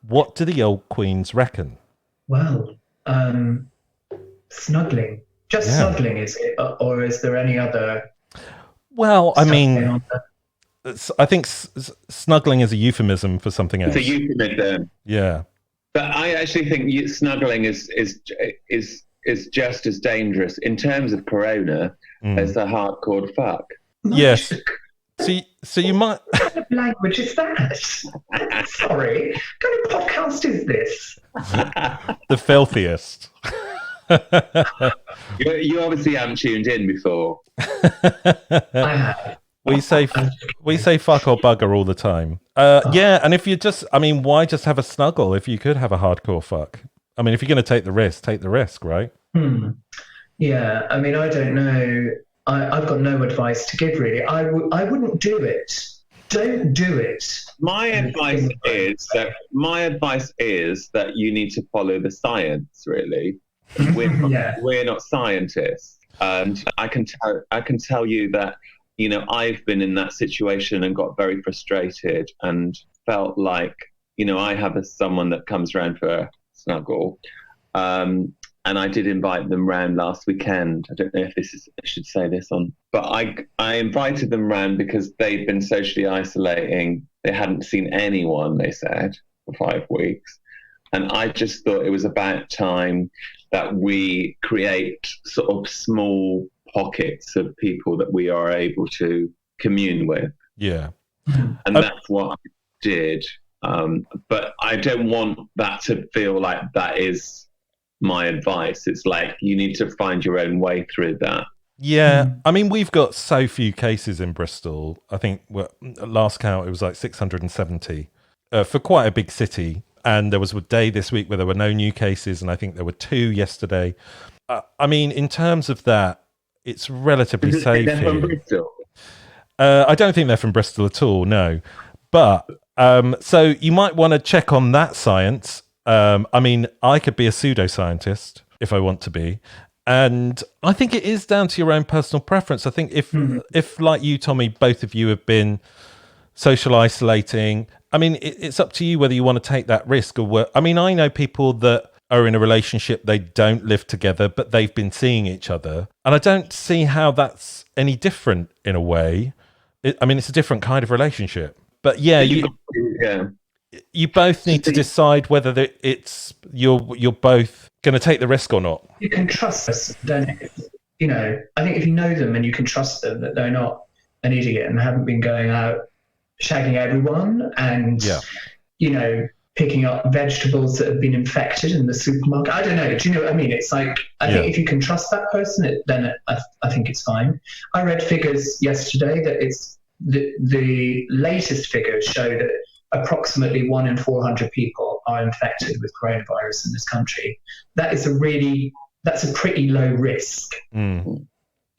What do the old queens reckon? Well, snuggling. Just snuggling, is it? Or is there any other... Well, I mean, I think snuggling is a euphemism for something else. It's a euphemism. Yeah. But I actually think snuggling is just as dangerous in terms of corona as a hardcore fuck. Yes. So you might... What kind of language is that? Sorry. What kind of podcast is this? The filthiest. You obviously haven't tuned in before. I have. We say fuck or bugger all the time. Yeah, and if you just... I mean, why just have a snuggle if you could have a hardcore fuck? I mean, if you're going to take the risk, right? Yeah, I mean, I don't know. I've got no advice to give, really. I wouldn't do it. Don't do it. My advice is that you need to follow the science, really. We're not scientists. And I can tell you that, you know, I've been in that situation and got very frustrated and felt like, you know, I have someone that comes around for a snuggle. And and I did invite them round last weekend. I don't know if I should say this on, but I invited them round because they'd been socially isolating. They hadn't seen anyone, they said, for 5 weeks. And I just thought it was about time that we create sort of small pockets of people that we are able to commune with. Yeah. And that's what I did. But I don't want that to feel like that is my advice. It's like you need to find your own way through that. Yeah. I mean, we've got so few cases in Bristol. I think last count, it was like 670 for quite a big city. And there was a day this week where there were no new cases, and I think there were 2 yesterday. I mean, in terms of that, it's relatively safe here. From Bristol? I don't think they're from Bristol at all, no. But so you might want to check on that science. I mean, I could be a pseudoscientist if I want to be. And I think it is down to your own personal preference. I think if like you, Tommy, both of you have been social isolating, I mean, it's up to you whether you want to take that risk or work. I mean, I know people that are in a relationship, they don't live together, but they've been seeing each other. And I don't see how that's any different in a way. I mean, it's a different kind of relationship. But yeah, you both need to decide whether it's you're both going to take the risk or not. You can trust us, don't you? You know, I think if you know them and you can trust them that they're not an idiot and haven't been going out shagging everyone and, you know, picking up vegetables that have been infected in the supermarket. I don't know. Do you know what I mean? It's like, I think if you can trust that person, then I think it's fine. I read figures yesterday that it's the latest figures show that approximately 1 in 400 people are infected with coronavirus in this country. That's a pretty low risk. You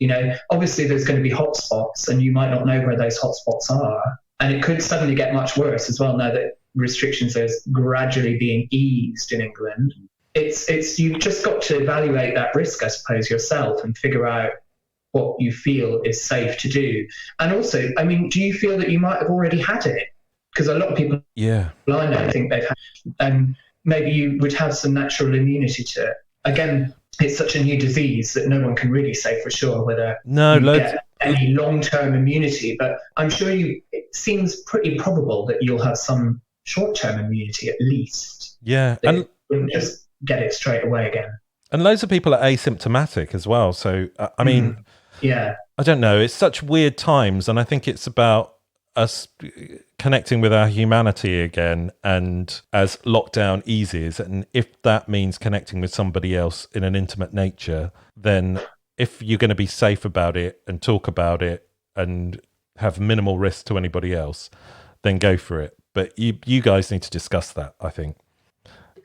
know, obviously there's going to be hotspots and you might not know where those hotspots are. And it could suddenly get much worse as well now that restrictions are gradually being eased in England. It's you've just got to evaluate that risk, I suppose, yourself and figure out what you feel is safe to do. And also, I mean, do you feel that you might have already had it? Because a lot of people I know think they've had, and maybe you would have some natural immunity to it. Again, it's such a new disease that no one can really say for sure whether get any long-term immunity, but I'm sure it seems pretty probable that you'll have some short-term immunity at least. Yeah. And you wouldn't just get it straight away again. And loads of people are asymptomatic as well. So, I mean, I don't know. It's such weird times. And I think it's about us connecting with our humanity again. And as lockdown eases, and if that means connecting with somebody else in an intimate nature, then if you're going to be safe about it and talk about it and have minimal risk to anybody else, then go for it. But you guys need to discuss that, I think.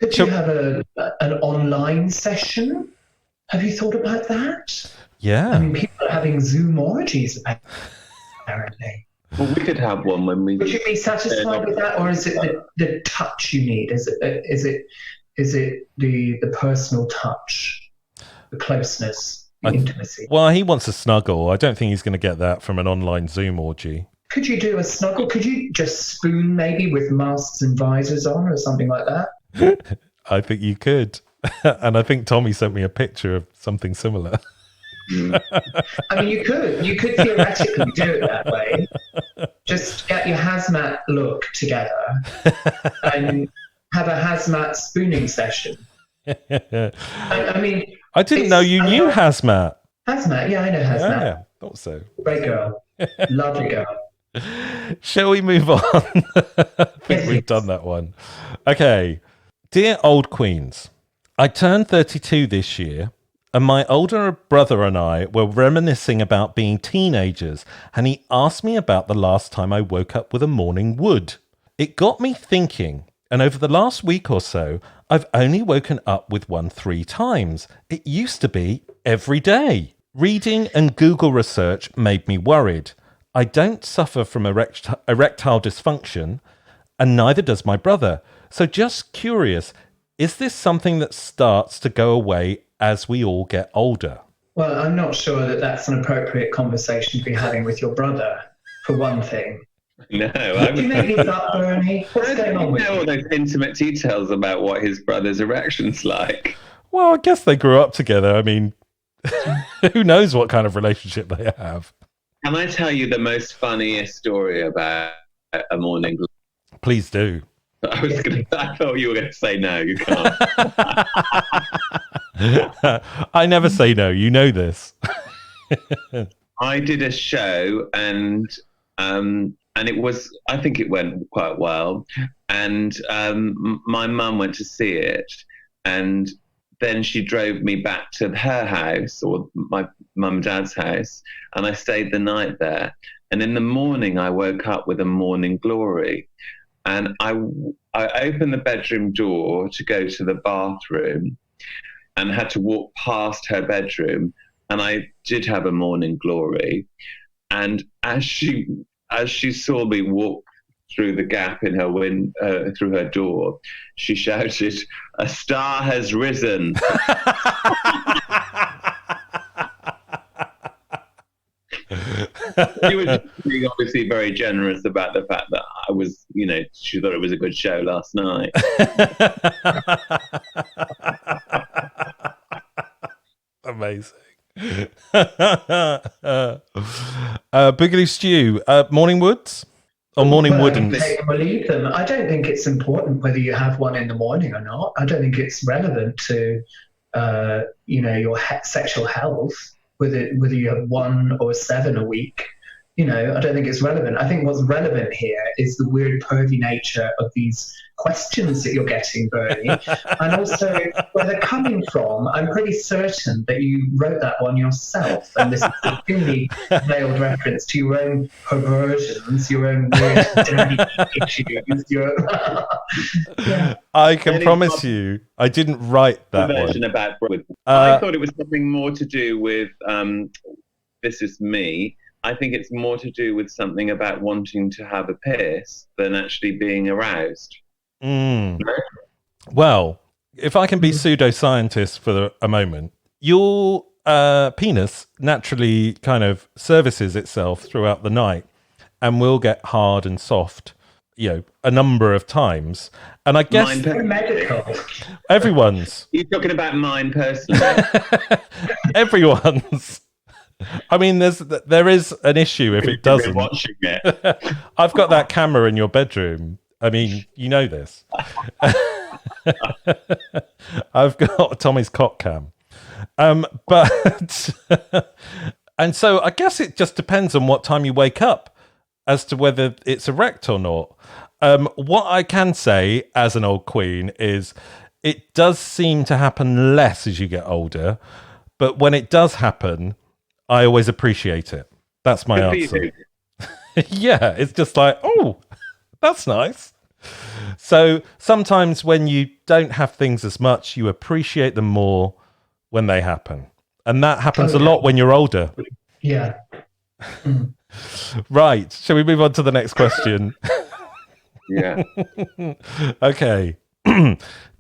Could you have an online session? Have you thought about that? Yeah. I mean, people are having Zoom orgies, apparently. Well, we could have one when we... Would you be satisfied with that, or is it the touch you need? Is it the personal touch, the closeness? Intimacy. Well, he wants a snuggle. I don't think he's going to get that from an online Zoom orgy. Could you do a snuggle? Could you just spoon maybe with masks and visors on or something like that? I think you could. And I think Tommy sent me a picture of something similar. I mean, you could theoretically do it that way. Just get your hazmat look together and have a hazmat spooning session. I mean, I didn't know you knew hazmat. Hazmat, yeah, I know hazmat. Yeah, thought so. Great girl, lovely girl. Shall we move on? I think we've done that one. Okay, dear old Queens, I turned 32 this year, and my older brother and I were reminiscing about being teenagers, and he asked me about the last time I woke up with a morning wood. It got me thinking. And over the last week or so, I've only woken up with one 3 times. It used to be every day. Reading and Google research made me worried. I don't suffer from erectile dysfunction, and neither does my brother. So just curious, is this something that starts to go away as we all get older? Well, I'm not sure that that's an appropriate conversation to be having with your brother, for one thing. No, Did you make these up, Bernie? What's going on with you? All those intimate details about what his brother's erection's like. Well, I guess they grew up together. I mean, who knows what kind of relationship they have? Can I tell you the most funniest story about a morning glory? Please do. I thought you were going to say no. You can't. I never say no. You know this. I did a show, and it was. I think it went quite well. And my mum went to see it, and then she drove me back to her house, or my mum and dad's house, and I stayed the night there. And in the morning, I woke up with a morning glory. And I opened the bedroom door to go to the bathroom and had to walk past her bedroom. And I did have a morning glory. And as she saw me walk through the gap in her through her door, she shouted, "A star has risen." She was being obviously very generous about the fact that I was, she thought it was a good show last night. Amazing. Boogaloo Stew, morning woods or morning woodens? Believe them. I don't think it's important whether you have one in the morning or not. I don't think it's relevant to, your sexual health. Whether you have 1 or 7 a week, I don't think it's relevant. I think what's relevant here is the weird pervy nature of these questions that you're getting, Bernie, and also where they're coming from. I'm pretty certain that you wrote that one yourself, and this is a thinly veiled reference to your own perversions, your own weird daddy issues. Yeah. I can promise you, I didn't write that one. I thought it was something more to do with this is me. I think it's more to do with something about wanting to have a piss than actually being aroused. Well, if I can be pseudoscientist for a moment, your penis naturally kind of services itself throughout the night and will get hard and soft, a number of times. And I guess medical. Everyone's. You're talking about mine personally. Everyone's. I mean, there is an issue if it doesn't. Watching it. I've got that camera in your bedroom. I mean, you know this. I've got Tommy's cock cam. But and so I guess it just depends on what time you wake up as to whether it's erect or not. What I can say as an old queen is it does seem to happen less as you get older, but when it does happen, I always appreciate it. That's my answer. Yeah, it's just like, oh, that's nice. So sometimes when you don't have things as much, you appreciate them more when they happen. And that happens a lot when you're older. Yeah. Right. Shall we move on to the next question? Yeah. Okay.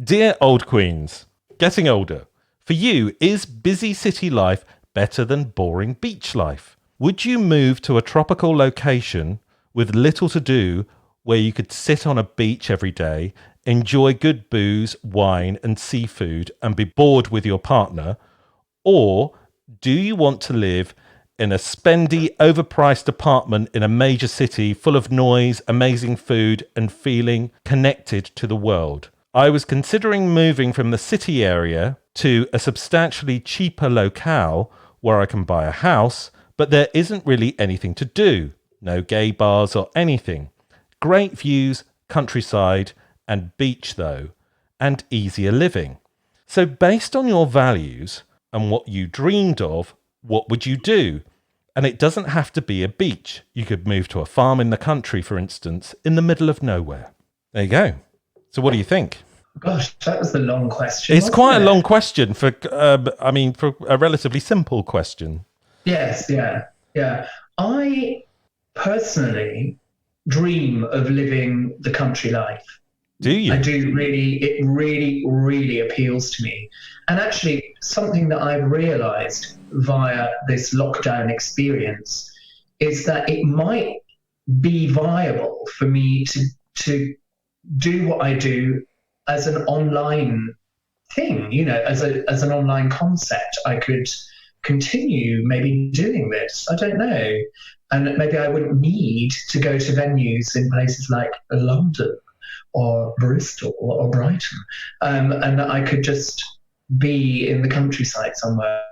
Dear old queens, getting older. For you, is busy city life better than boring beach life? Would you move to a tropical location with little to do where you could sit on a beach every day, enjoy good booze, wine and seafood and be bored with your partner? Or do you want to live in a spendy, overpriced apartment in a major city full of noise, amazing food and feeling connected to the world? I was considering moving from the city area to a substantially cheaper locale where I can buy a house, but there isn't really anything to do. No gay bars or anything. Great views, countryside, and beach though, and easier living. So based on your values and what you dreamed of, what would you do? And it doesn't have to be a beach. You could move to a farm in the country, for instance, in the middle of nowhere. There you go. So what do you think? Gosh, that was a long question. It's quite a long question for a relatively simple question. Yes, yeah. I personally dream of living the country life. Do you? I do really. It really, really appeals to me. And actually, something that I've realized via this lockdown experience is that it might be viable for me to do what I do as an online thing, you know, as an online concept. I could continue maybe doing this. I don't know. And maybe I wouldn't need to go to venues in places like London or Bristol or Brighton. And I could just be in the countryside somewhere.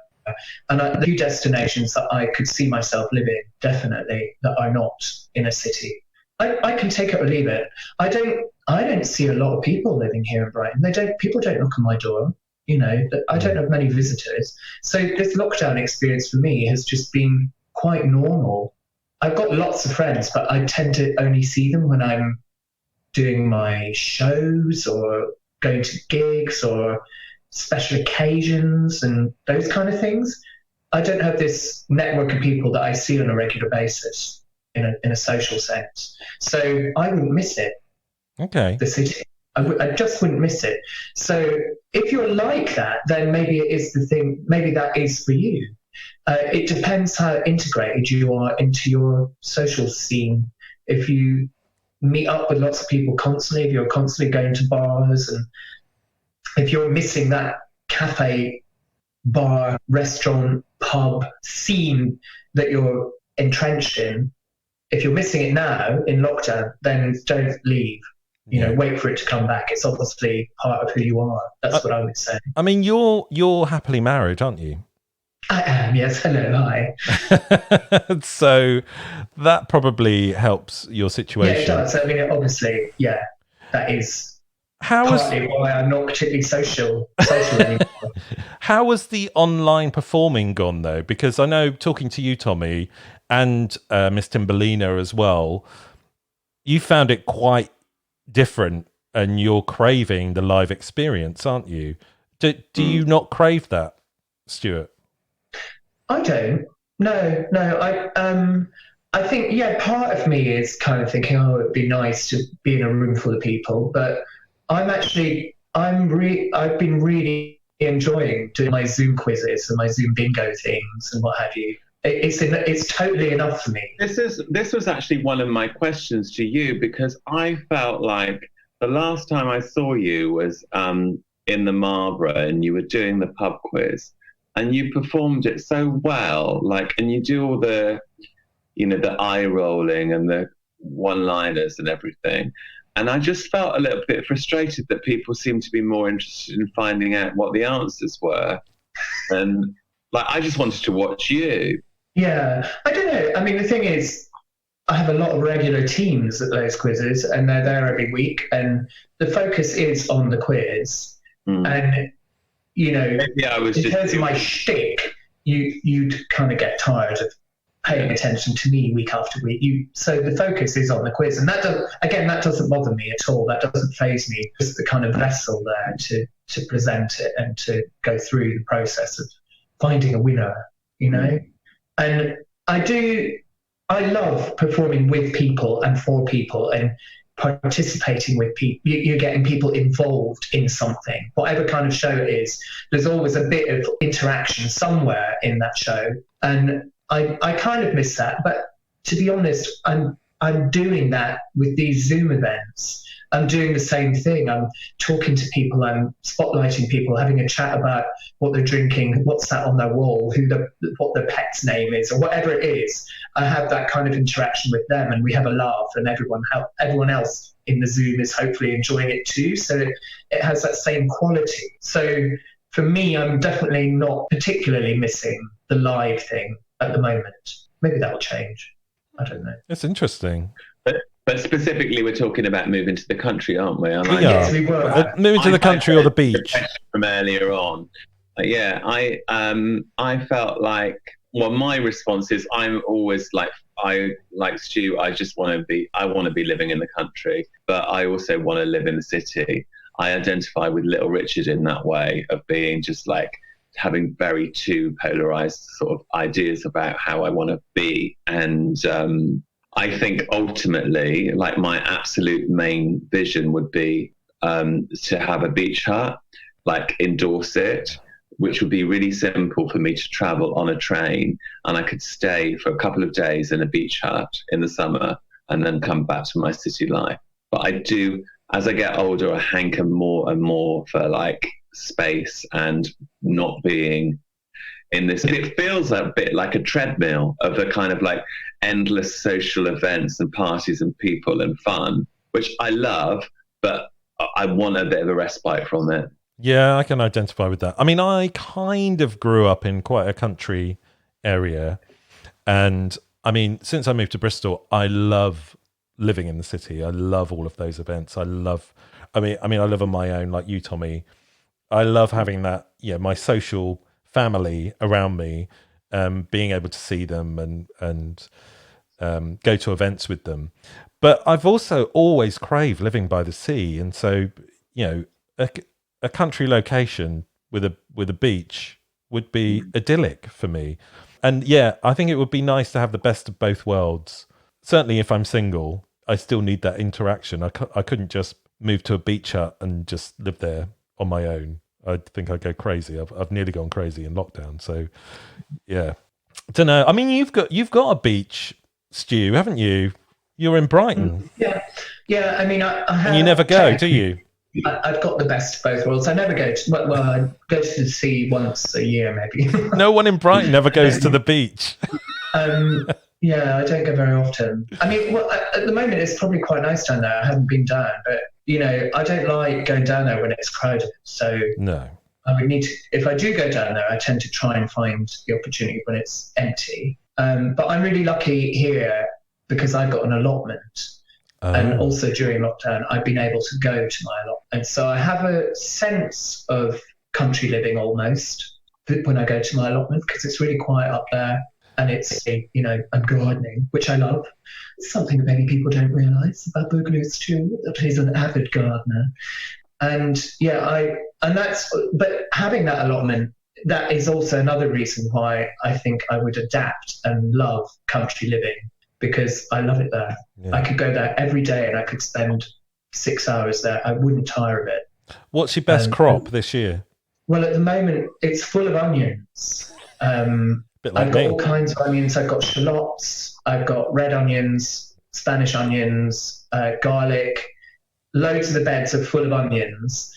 And the few destinations that I could see myself living, definitely, that are not in a city. I can take it or leave it. I don't see a lot of people living here in Brighton. People don't knock on my door. You know, I don't have many visitors. So this lockdown experience for me has just been quite normal. I've got lots of friends, but I tend to only see them when I'm doing my shows or going to gigs or special occasions and those kind of things. I don't have this network of people that I see on a regular basis in a social sense. So I wouldn't miss it. Okay. The city. I just wouldn't miss it. So if you're like that, then maybe it is the thing. Maybe that is for you. It depends how integrated you are into your social scene. If you meet up with lots of people constantly, if you're constantly going to bars, and if you're missing that cafe, bar, restaurant, pub scene that you're entrenched in, if you're missing it now in lockdown, then don't leave. You know, wait for it to come back. It's obviously part of who you are. That's what I would say. I mean, you're happily married, aren't you? I am, yes. Hello, hi. So that probably helps your situation. Yeah, it does. I mean, obviously, yeah, that is partly why I'm not particularly social anymore. How was the online performing gone, though? Because I know, talking to you, Tommy, and Miss Timberlina as well, you found it quite different and you're craving the live experience, aren't you? Do you not crave that, Stuart? I don't. No. I think, yeah, part of me is kind of thinking, oh, it'd be nice to be in a room full of people. But I've been really enjoying doing my Zoom quizzes and my Zoom bingo things and what have you. It's totally enough for me. This was actually one of my questions to you, because I felt like the last time I saw you was in the Marlborough, and you were doing the pub quiz, and you performed it so well, and you do all the, you know, the eye rolling and the one-liners and everything. And I just felt a little bit frustrated that people seemed to be more interested in finding out what the answers were. And I just wanted to watch you. Yeah, I don't know. I mean, the thing is, I have a lot of regular teams at those quizzes, and they're there every week, and the focus is on the quiz. And, you know, in terms of my shtick, you'd kind of get tired of paying attention to me week after week. So the focus is on the quiz, and that doesn't bother me at all. That doesn't faze me. Just the kind of vessel there to present it and to go through the process of finding a winner, you know. And I love performing with people and for people and participating with people. You're getting people involved in something, whatever kind of show it is. There's always a bit of interaction somewhere in that show, and I kind of miss that. But to be honest, I'm doing that with these Zoom events. I'm doing the same thing. I'm talking to people, I'm spotlighting people, having a chat about what they're drinking, what's that on their wall, what their pet's name is, or whatever it is. I have that kind of interaction with them, and we have a laugh, and everyone else in the Zoom is hopefully enjoying it too. So it has that same quality. So for me, I'm definitely not particularly missing the live thing at the moment. Maybe that will change. I don't know. It's interesting. But specifically, we're talking about moving to the country, aren't we? Yes, we were. Moving to the country or the beach. From earlier on. I felt like, well, my response is I'm always like Stu, I want to be living in the country, but I also want to live in the city. I identify with Little Richard in that way of being just like having very two polarized sort of ideas about how I want to be. And I think ultimately, like, my absolute main vision would be to have a beach hut, like in Dorset, which would be really simple for me to travel on a train, and I could stay for a couple of days in a beach hut in the summer and then come back to my city life. But I do, as I get older, I hanker more and more for like space and not being in this. It feels a bit like a treadmill of a kind of like endless social events and parties and people and fun, which I love, but I want a bit of a respite from it. Yeah, I can identify with that. I mean, I kind of grew up in quite a country area, and I mean, since I moved to Bristol, I love living in the city. I love all of those events. I live on my own, like you, Tommy. I love having that, my social family around me, being able to see them and go to events with them. But I've also always craved living by the sea, and so a country location with a beach would be idyllic for me. And yeah, I think it would be nice to have the best of both worlds. Certainly, if I'm single, I still need that interaction. I couldn't just move to a beach hut and just live there on my own. I think I'd go crazy. I've nearly gone crazy in lockdown. So, yeah, I don't know. I mean, you've got a beach, Stu, haven't you? You're in Brighton. Yeah. I mean, I have, and you never go, do you? I've got the best of both worlds. I never go to. Well, I go to the sea once a year, maybe. No one in Brighton ever goes to the beach. Yeah, I don't go very often. I mean, at the moment it's probably quite nice down there. I haven't been down, but I don't like going down there when it's crowded. So no, I would need to. If I do go down there, I tend to try and find the opportunity when it's empty. But I'm really lucky here because I've got an allotment. And also during lockdown, I've been able to go to my allotment. And so I have a sense of country living almost when I go to my allotment because it's really quiet up there. And it's, I'm gardening, which I love. It's something many people don't realise about Boogaloo's too, that he's an avid gardener. And but having that allotment, that is also another reason why I think I would adapt and love country living. Because I love it there. Yeah. I could go there every day and I could spend 6 hours there. I wouldn't tire of it. What's your best crop this year? Well, at the moment, it's full of onions. I've got all kinds of onions. I've got shallots. I've got red onions, Spanish onions, garlic. Loads of the beds are full of onions.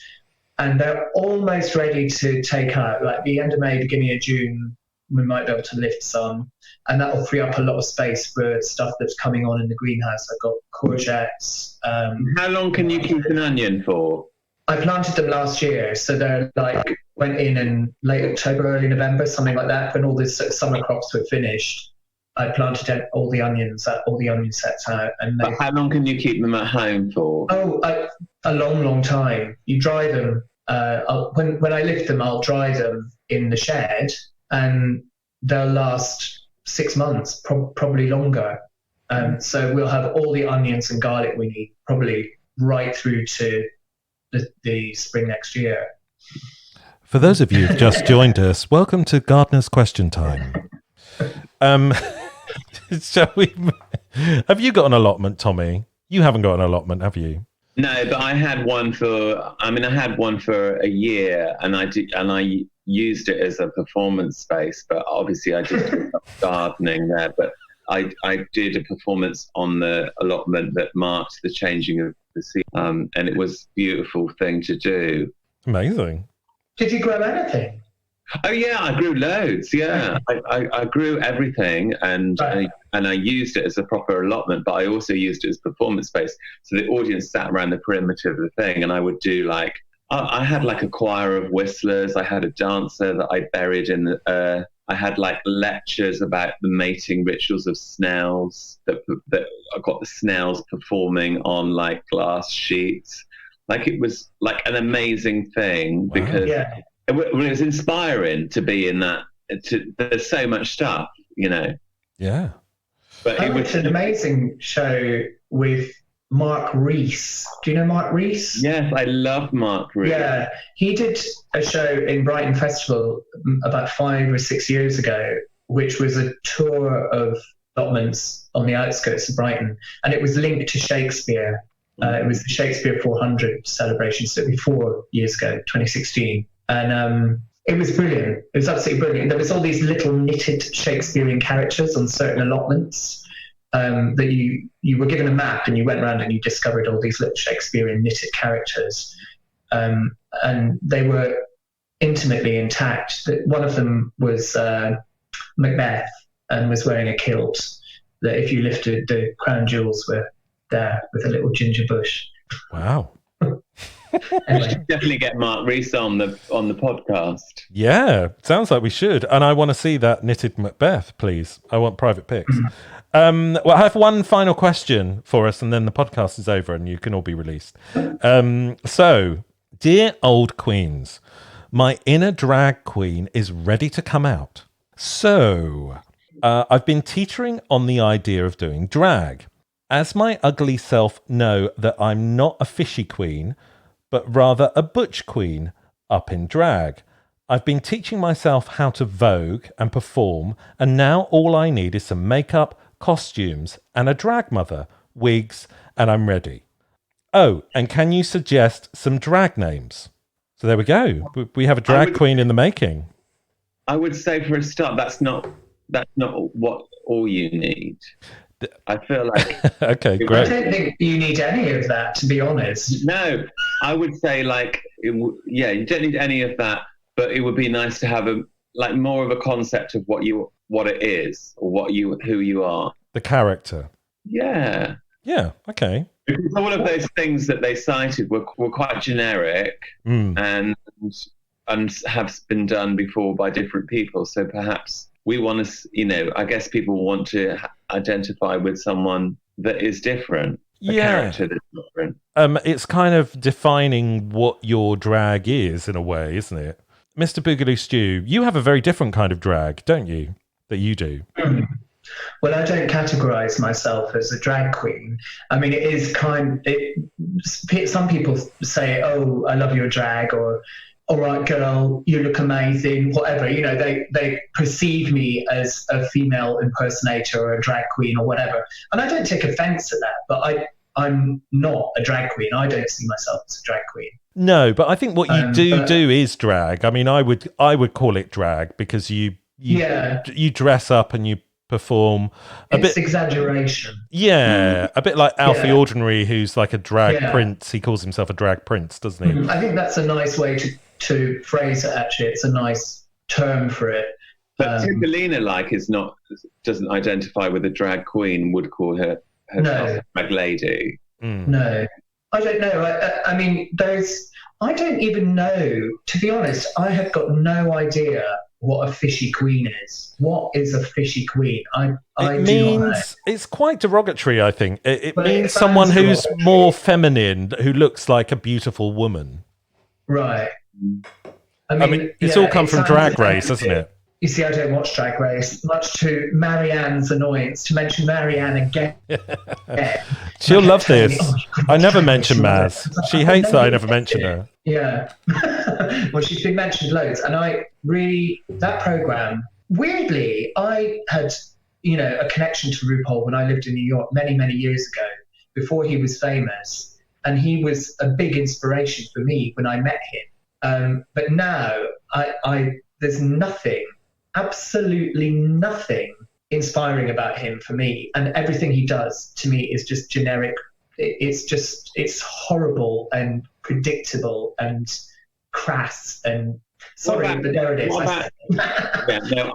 And they're almost ready to take out. Like the end of May, beginning of June, we might be able to lift some. And that will free up a lot of space for stuff that's coming on in the greenhouse. I've got courgettes. How long can you keep an onion for? I planted them last year, so they're went in late October, early November, something like that. When all the summer crops were finished, I planted all the onion sets out. But how long can you keep them at home for? Oh, a long, long time. You dry them. When I lift them, I'll dry them in the shed, and they'll last 6 months, probably longer. So we'll have all the onions and garlic we need probably right through to the spring next year. For those of you who've just joined us, welcome to Gardener's Question Time. Shall we? Have you got an allotment, Tommy? You haven't got an allotment, have you? No, but I had one for a year, and I used it as a performance space, but obviously I did gardening there, but I did a performance on the allotment that marked the changing of the season, and it was a beautiful thing to do. Amazing. Did you grow anything? Oh yeah, I grew loads. Yeah, I grew everything, and I used it as a proper allotment, but I also used it as performance space. So the audience sat around the perimeter of the thing, and I would do I had a choir of whistlers. I had a dancer that I buried in the earth. I had lectures about the mating rituals of snails that I got the snails performing on glass sheets. It was an amazing thing. Wow. Because it was inspiring to be in that. There's so much stuff, Yeah. But it was an amazing show with Mark Rees. Do you know Mark Rees? Yes, I love Mark Rees. Yeah, he did a show in Brighton Festival about 5 or 6 years ago, which was a tour of allotments on the outskirts of Brighton, and it was linked to Shakespeare. It was the Shakespeare 400 celebration, so 4 years ago, 2016. And it was brilliant. It was absolutely brilliant. There was all these little knitted Shakespearean characters on certain allotments that you were given a map and you went around and you discovered all these little Shakespearean knitted characters. And they were intimately intact. One of them was Macbeth and was wearing a kilt. That if you lifted, the crown jewels were there with a little ginger bush. Wow. We should definitely get Mark Rees on the podcast. Yeah, sounds like we should. And I want to see that knitted Macbeth, please. I want private pics. Well, I have one final question for us, and then the podcast is over and you can all be released. So, dear old queens, my inner drag queen is ready to come out. So, I've been teetering on the idea of doing drag. As my ugly self know that I'm not a fishy queen, but rather a butch queen up in drag. I've been teaching myself how to vogue and perform, and now all I need is some makeup, costumes, and a drag mother, wigs, and I'm ready. Oh, and can you suggest some drag names? So there we go. We have a drag queen in the making. I would say for a start, that's not what all you need. I feel like okay, great. I don't think you need any of that, to be honest. No, I would say you don't need any of that, but it would be nice to have more of a concept of what it is or who you are. The character. Yeah. Yeah. Okay. Because all of those things that they cited were quite generic and have been done before by different people. So perhaps we want to, I guess people want to identify with someone that is different. A character that's different. It's kind of defining what your drag is in a way, isn't it? Mr. Boogaloo Stew, you have a very different kind of drag, don't you? That you do. Well, I don't categorize myself as a drag queen. I mean, some people say, oh, I love your drag, or all right, girl, you look amazing, whatever. They perceive me as a female impersonator or a drag queen or whatever. And I don't take offense to that, but I'm not a drag queen. I don't see myself as a drag queen. No, but I think what you do is drag. I mean, I would call it drag because you dress up and you perform It's exaggeration. Yeah, a bit like Alfie Ordinary, who's like a drag prince. He calls himself a drag prince, doesn't he? I think that's a nice way to phrase it, actually. It's a nice term for it. But Timberlina doesn't identify with a drag queen, would call herself a drag lady. No, I don't know. I mean, I don't even know, to be honest. I have got no idea what a fishy queen is. What is a fishy queen? I do not know. It's quite derogatory, I think. It means someone who's more feminine, who looks like a beautiful woman. Right. I mean it's all come from Drag Race, hasn't it? You see, I don't watch Drag Race, much to Marianne's annoyance, to mention Marianne again. She'll love this. I never mention Maz. She hates that I never mention her. Yeah. Well, she's been mentioned loads. And that programme, weirdly, I had, a connection to RuPaul when I lived in New York many, many years ago, before he was famous. And he was a big inspiration for me when I met him. But now there's nothing, absolutely nothing inspiring about him for me. And everything he does to me is just generic. It's horrible and predictable and crass and sorry, but there it is.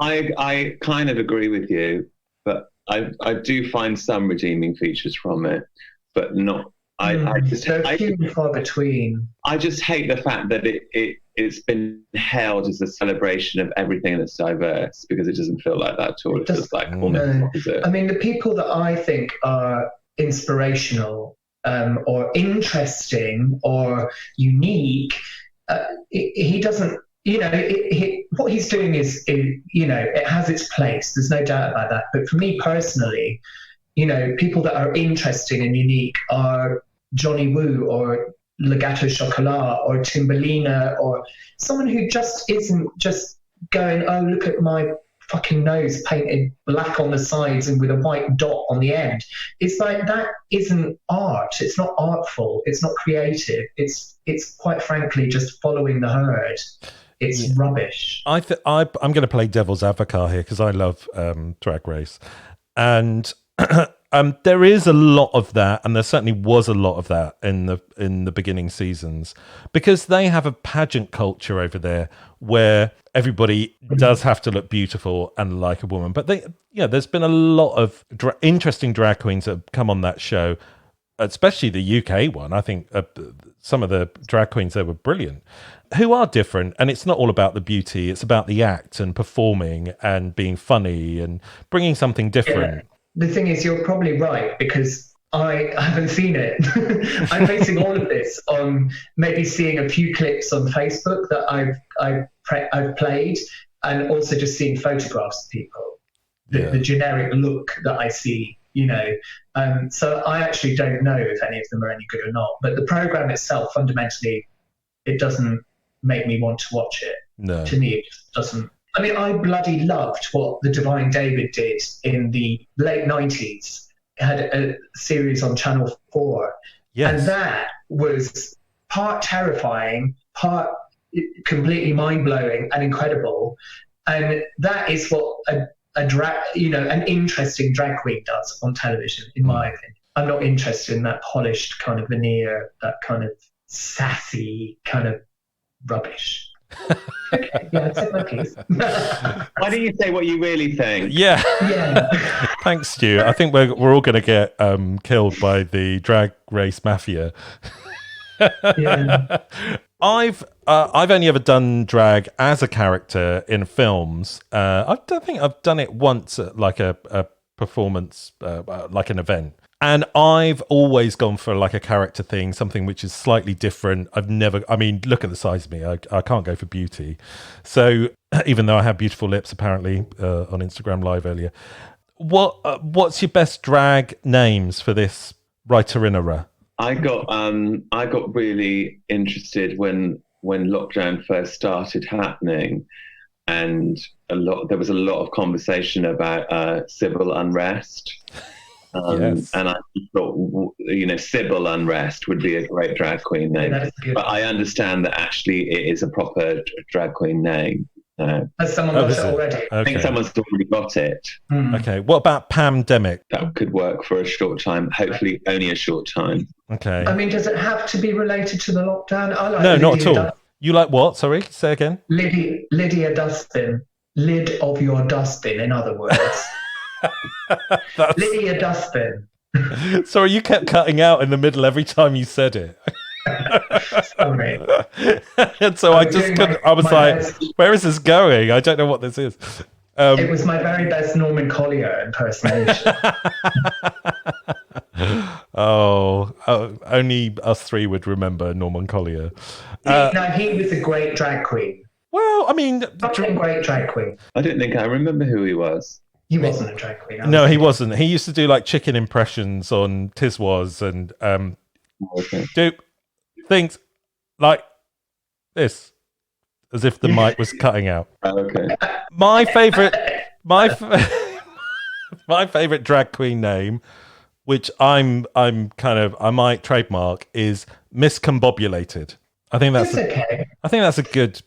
I kind of agree with you, but I do find some redeeming features from it, but not. They're few and far between. I just hate the fact that it's been hailed as a celebration of everything that's diverse, because it doesn't feel like that at all. It's just like almost opposite. I mean, the people that I think are inspirational or interesting or unique, he doesn't. What he's doing is, it has its place. There's no doubt about that. But for me personally, people that are interesting and unique are Johnny Woo or Legato Chocolat or Timberlina, or someone who just isn't just going, oh, look at my fucking nose painted black on the sides and with a white dot on the end. It's like, that isn't art. It's not artful. It's not creative. It's quite frankly just following the herd. It's rubbish. I'm going to play devil's advocate here because I love Drag Race. And There is a lot of that, and there certainly was a lot of that in the beginning seasons, because they have a pageant culture over there where everybody does have to look beautiful and like a woman. But there's been a lot of interesting drag queens that have come on that show, especially the UK one. I think some of the drag queens there were brilliant, who are different, and it's not all about the beauty. It's about the act and performing and being funny and bringing something different. Yeah. The thing is, you're probably right, because I haven't seen it. I'm basing all of this on maybe seeing a few clips on Facebook that I've played, and also just seeing photographs of people, the generic look that I see, So I actually don't know if any of them are any good or not. But the program itself, fundamentally, it doesn't make me want to watch it. No. To me, it just doesn't. I mean, I bloody loved what the Divine David did in the late 90s. It had a series on Channel 4. Yes. And that was part terrifying, part completely mind-blowing and incredible. And that is what an interesting drag queen does on television, in my opinion. I'm not interested in that polished kind of veneer, that kind of sassy kind of rubbish. Okay, yeah, take my piece. Why don't you say what you really think? Yeah. Thanks, Stu. I think we're all going to get killed by the drag race mafia. Yeah. I've only ever done drag as a character in films. I don't think I've done it once at like a performance, like an event. And I've always gone for like a character thing, something which is slightly different. Look at the size of me. I can't go for beauty. So even though I have beautiful lips, apparently, on Instagram Live earlier. What's your best drag names for this writer-in-era? I got really interested when lockdown first started happening, and there was a lot of conversation about civil unrest. Yes. And I thought, Sybil Unrest would be a great drag queen name. But I understand that actually it is a proper drag queen name. Has someone got it already? Okay. I think someone's already got it. Okay. What about Pamdemic? That could work for a short time. Hopefully only a short time. Okay. I mean, does it have to be related to the lockdown? I like no, Lydia not at all. You like what? Sorry, say again. Lydia Dustbin. Lid of your dustbin, in other words. Lydia Dustbin. Sorry, you kept cutting out in the middle every time you said it. Sorry. And so I was like, where is this going? I don't know what this is. It was my very best Norman Collier impersonation. Only us three would remember Norman Collier. No, he was a great drag queen. Well, I mean, great drag queen. I don't think I remember who he was. He wasn't a drag queen. No, he wasn't. He used to do like chicken impressions on Tiswas and do things like this, as if the mic was cutting out. Okay. My favorite drag queen name, which I might trademark, is Miscombobulated. I think that's okay. I think that's a good,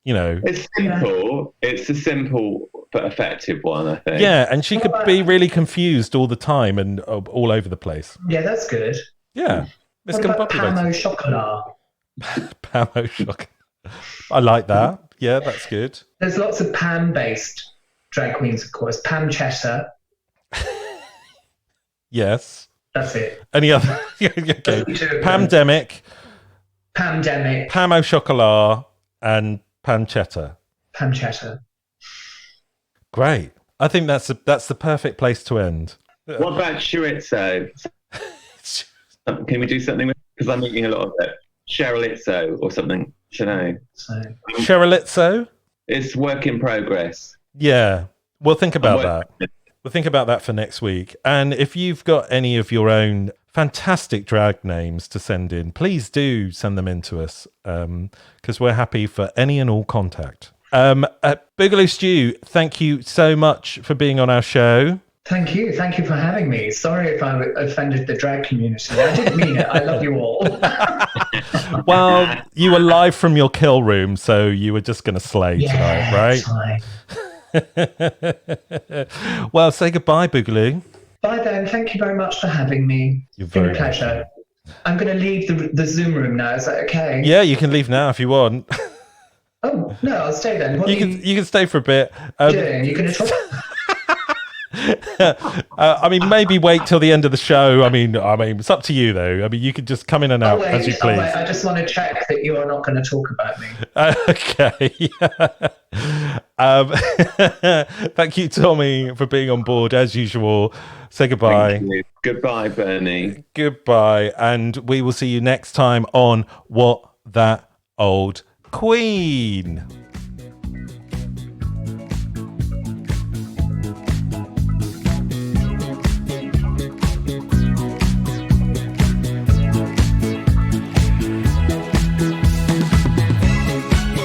It's simple. It's a simple but effective one, I think. Yeah, and she could be really confused all the time and all over the place. Yeah, that's good. Yeah. What about Pamo Chocolat? Pamo Chocolat. I like that. Yeah, that's good. There's lots of Pam-based drag queens, of course. Pam Chester. Yes. That's it. Any other? Okay. Pamdemic. Pamo Chocolat and Pancetta. Great. I think that's the perfect place to end. What about chorizo? Can we do something with it? Because I'm eating a lot of it. Cherilizzo or something. Cherilizzo? It's work in progress. Yeah. We'll think about that. We'll think about that for next week. And if you've got any of your own fantastic drag names to send in, please do send them in to us, because we're happy for any and all contact. Boogaloo Stew, thank you so much for being on our show. Thank you for having me. Sorry if I offended the drag community. I didn't mean it. I love you all. Well, you were live from your kill room, so you were just going to slay tonight, right? That's right. Well, say goodbye, Boogaloo. Bye then. Thank you very much for having me. You're very been a pleasure. I'm going to leave the Zoom room now. Is that okay? Yeah, you can leave now if you want. Oh, no, I'll stay then. You can stay for a bit. Yeah, you can talk. I mean, maybe wait till the end of the show. I mean, it's up to you, though. I mean, you could just come in and out as you please. I just want to check that you are not going to talk about me. Okay. Thank you, Tommy, for being on board as usual. Say goodbye. Thank you. Goodbye, Bernie. Goodbye, and we will see you next time on What That Old Queen.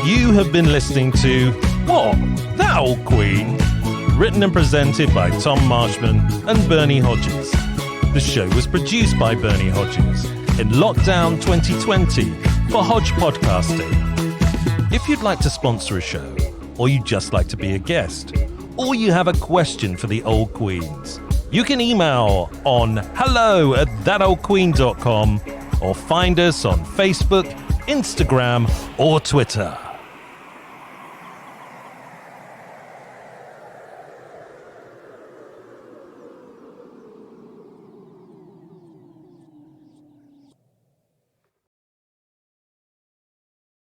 You have been listening to What? That Old Queen? Written and presented by Tom Marshman and Bernie Hodges. The show was produced by Bernie Hodges in lockdown 2020 for Hodge Podcasting. If you'd like to sponsor a show, or you'd just like to be a guest, or you have a question for the Old Queens, you can email on hello@thatoldqueen.com or find us on Facebook, Instagram, or Twitter.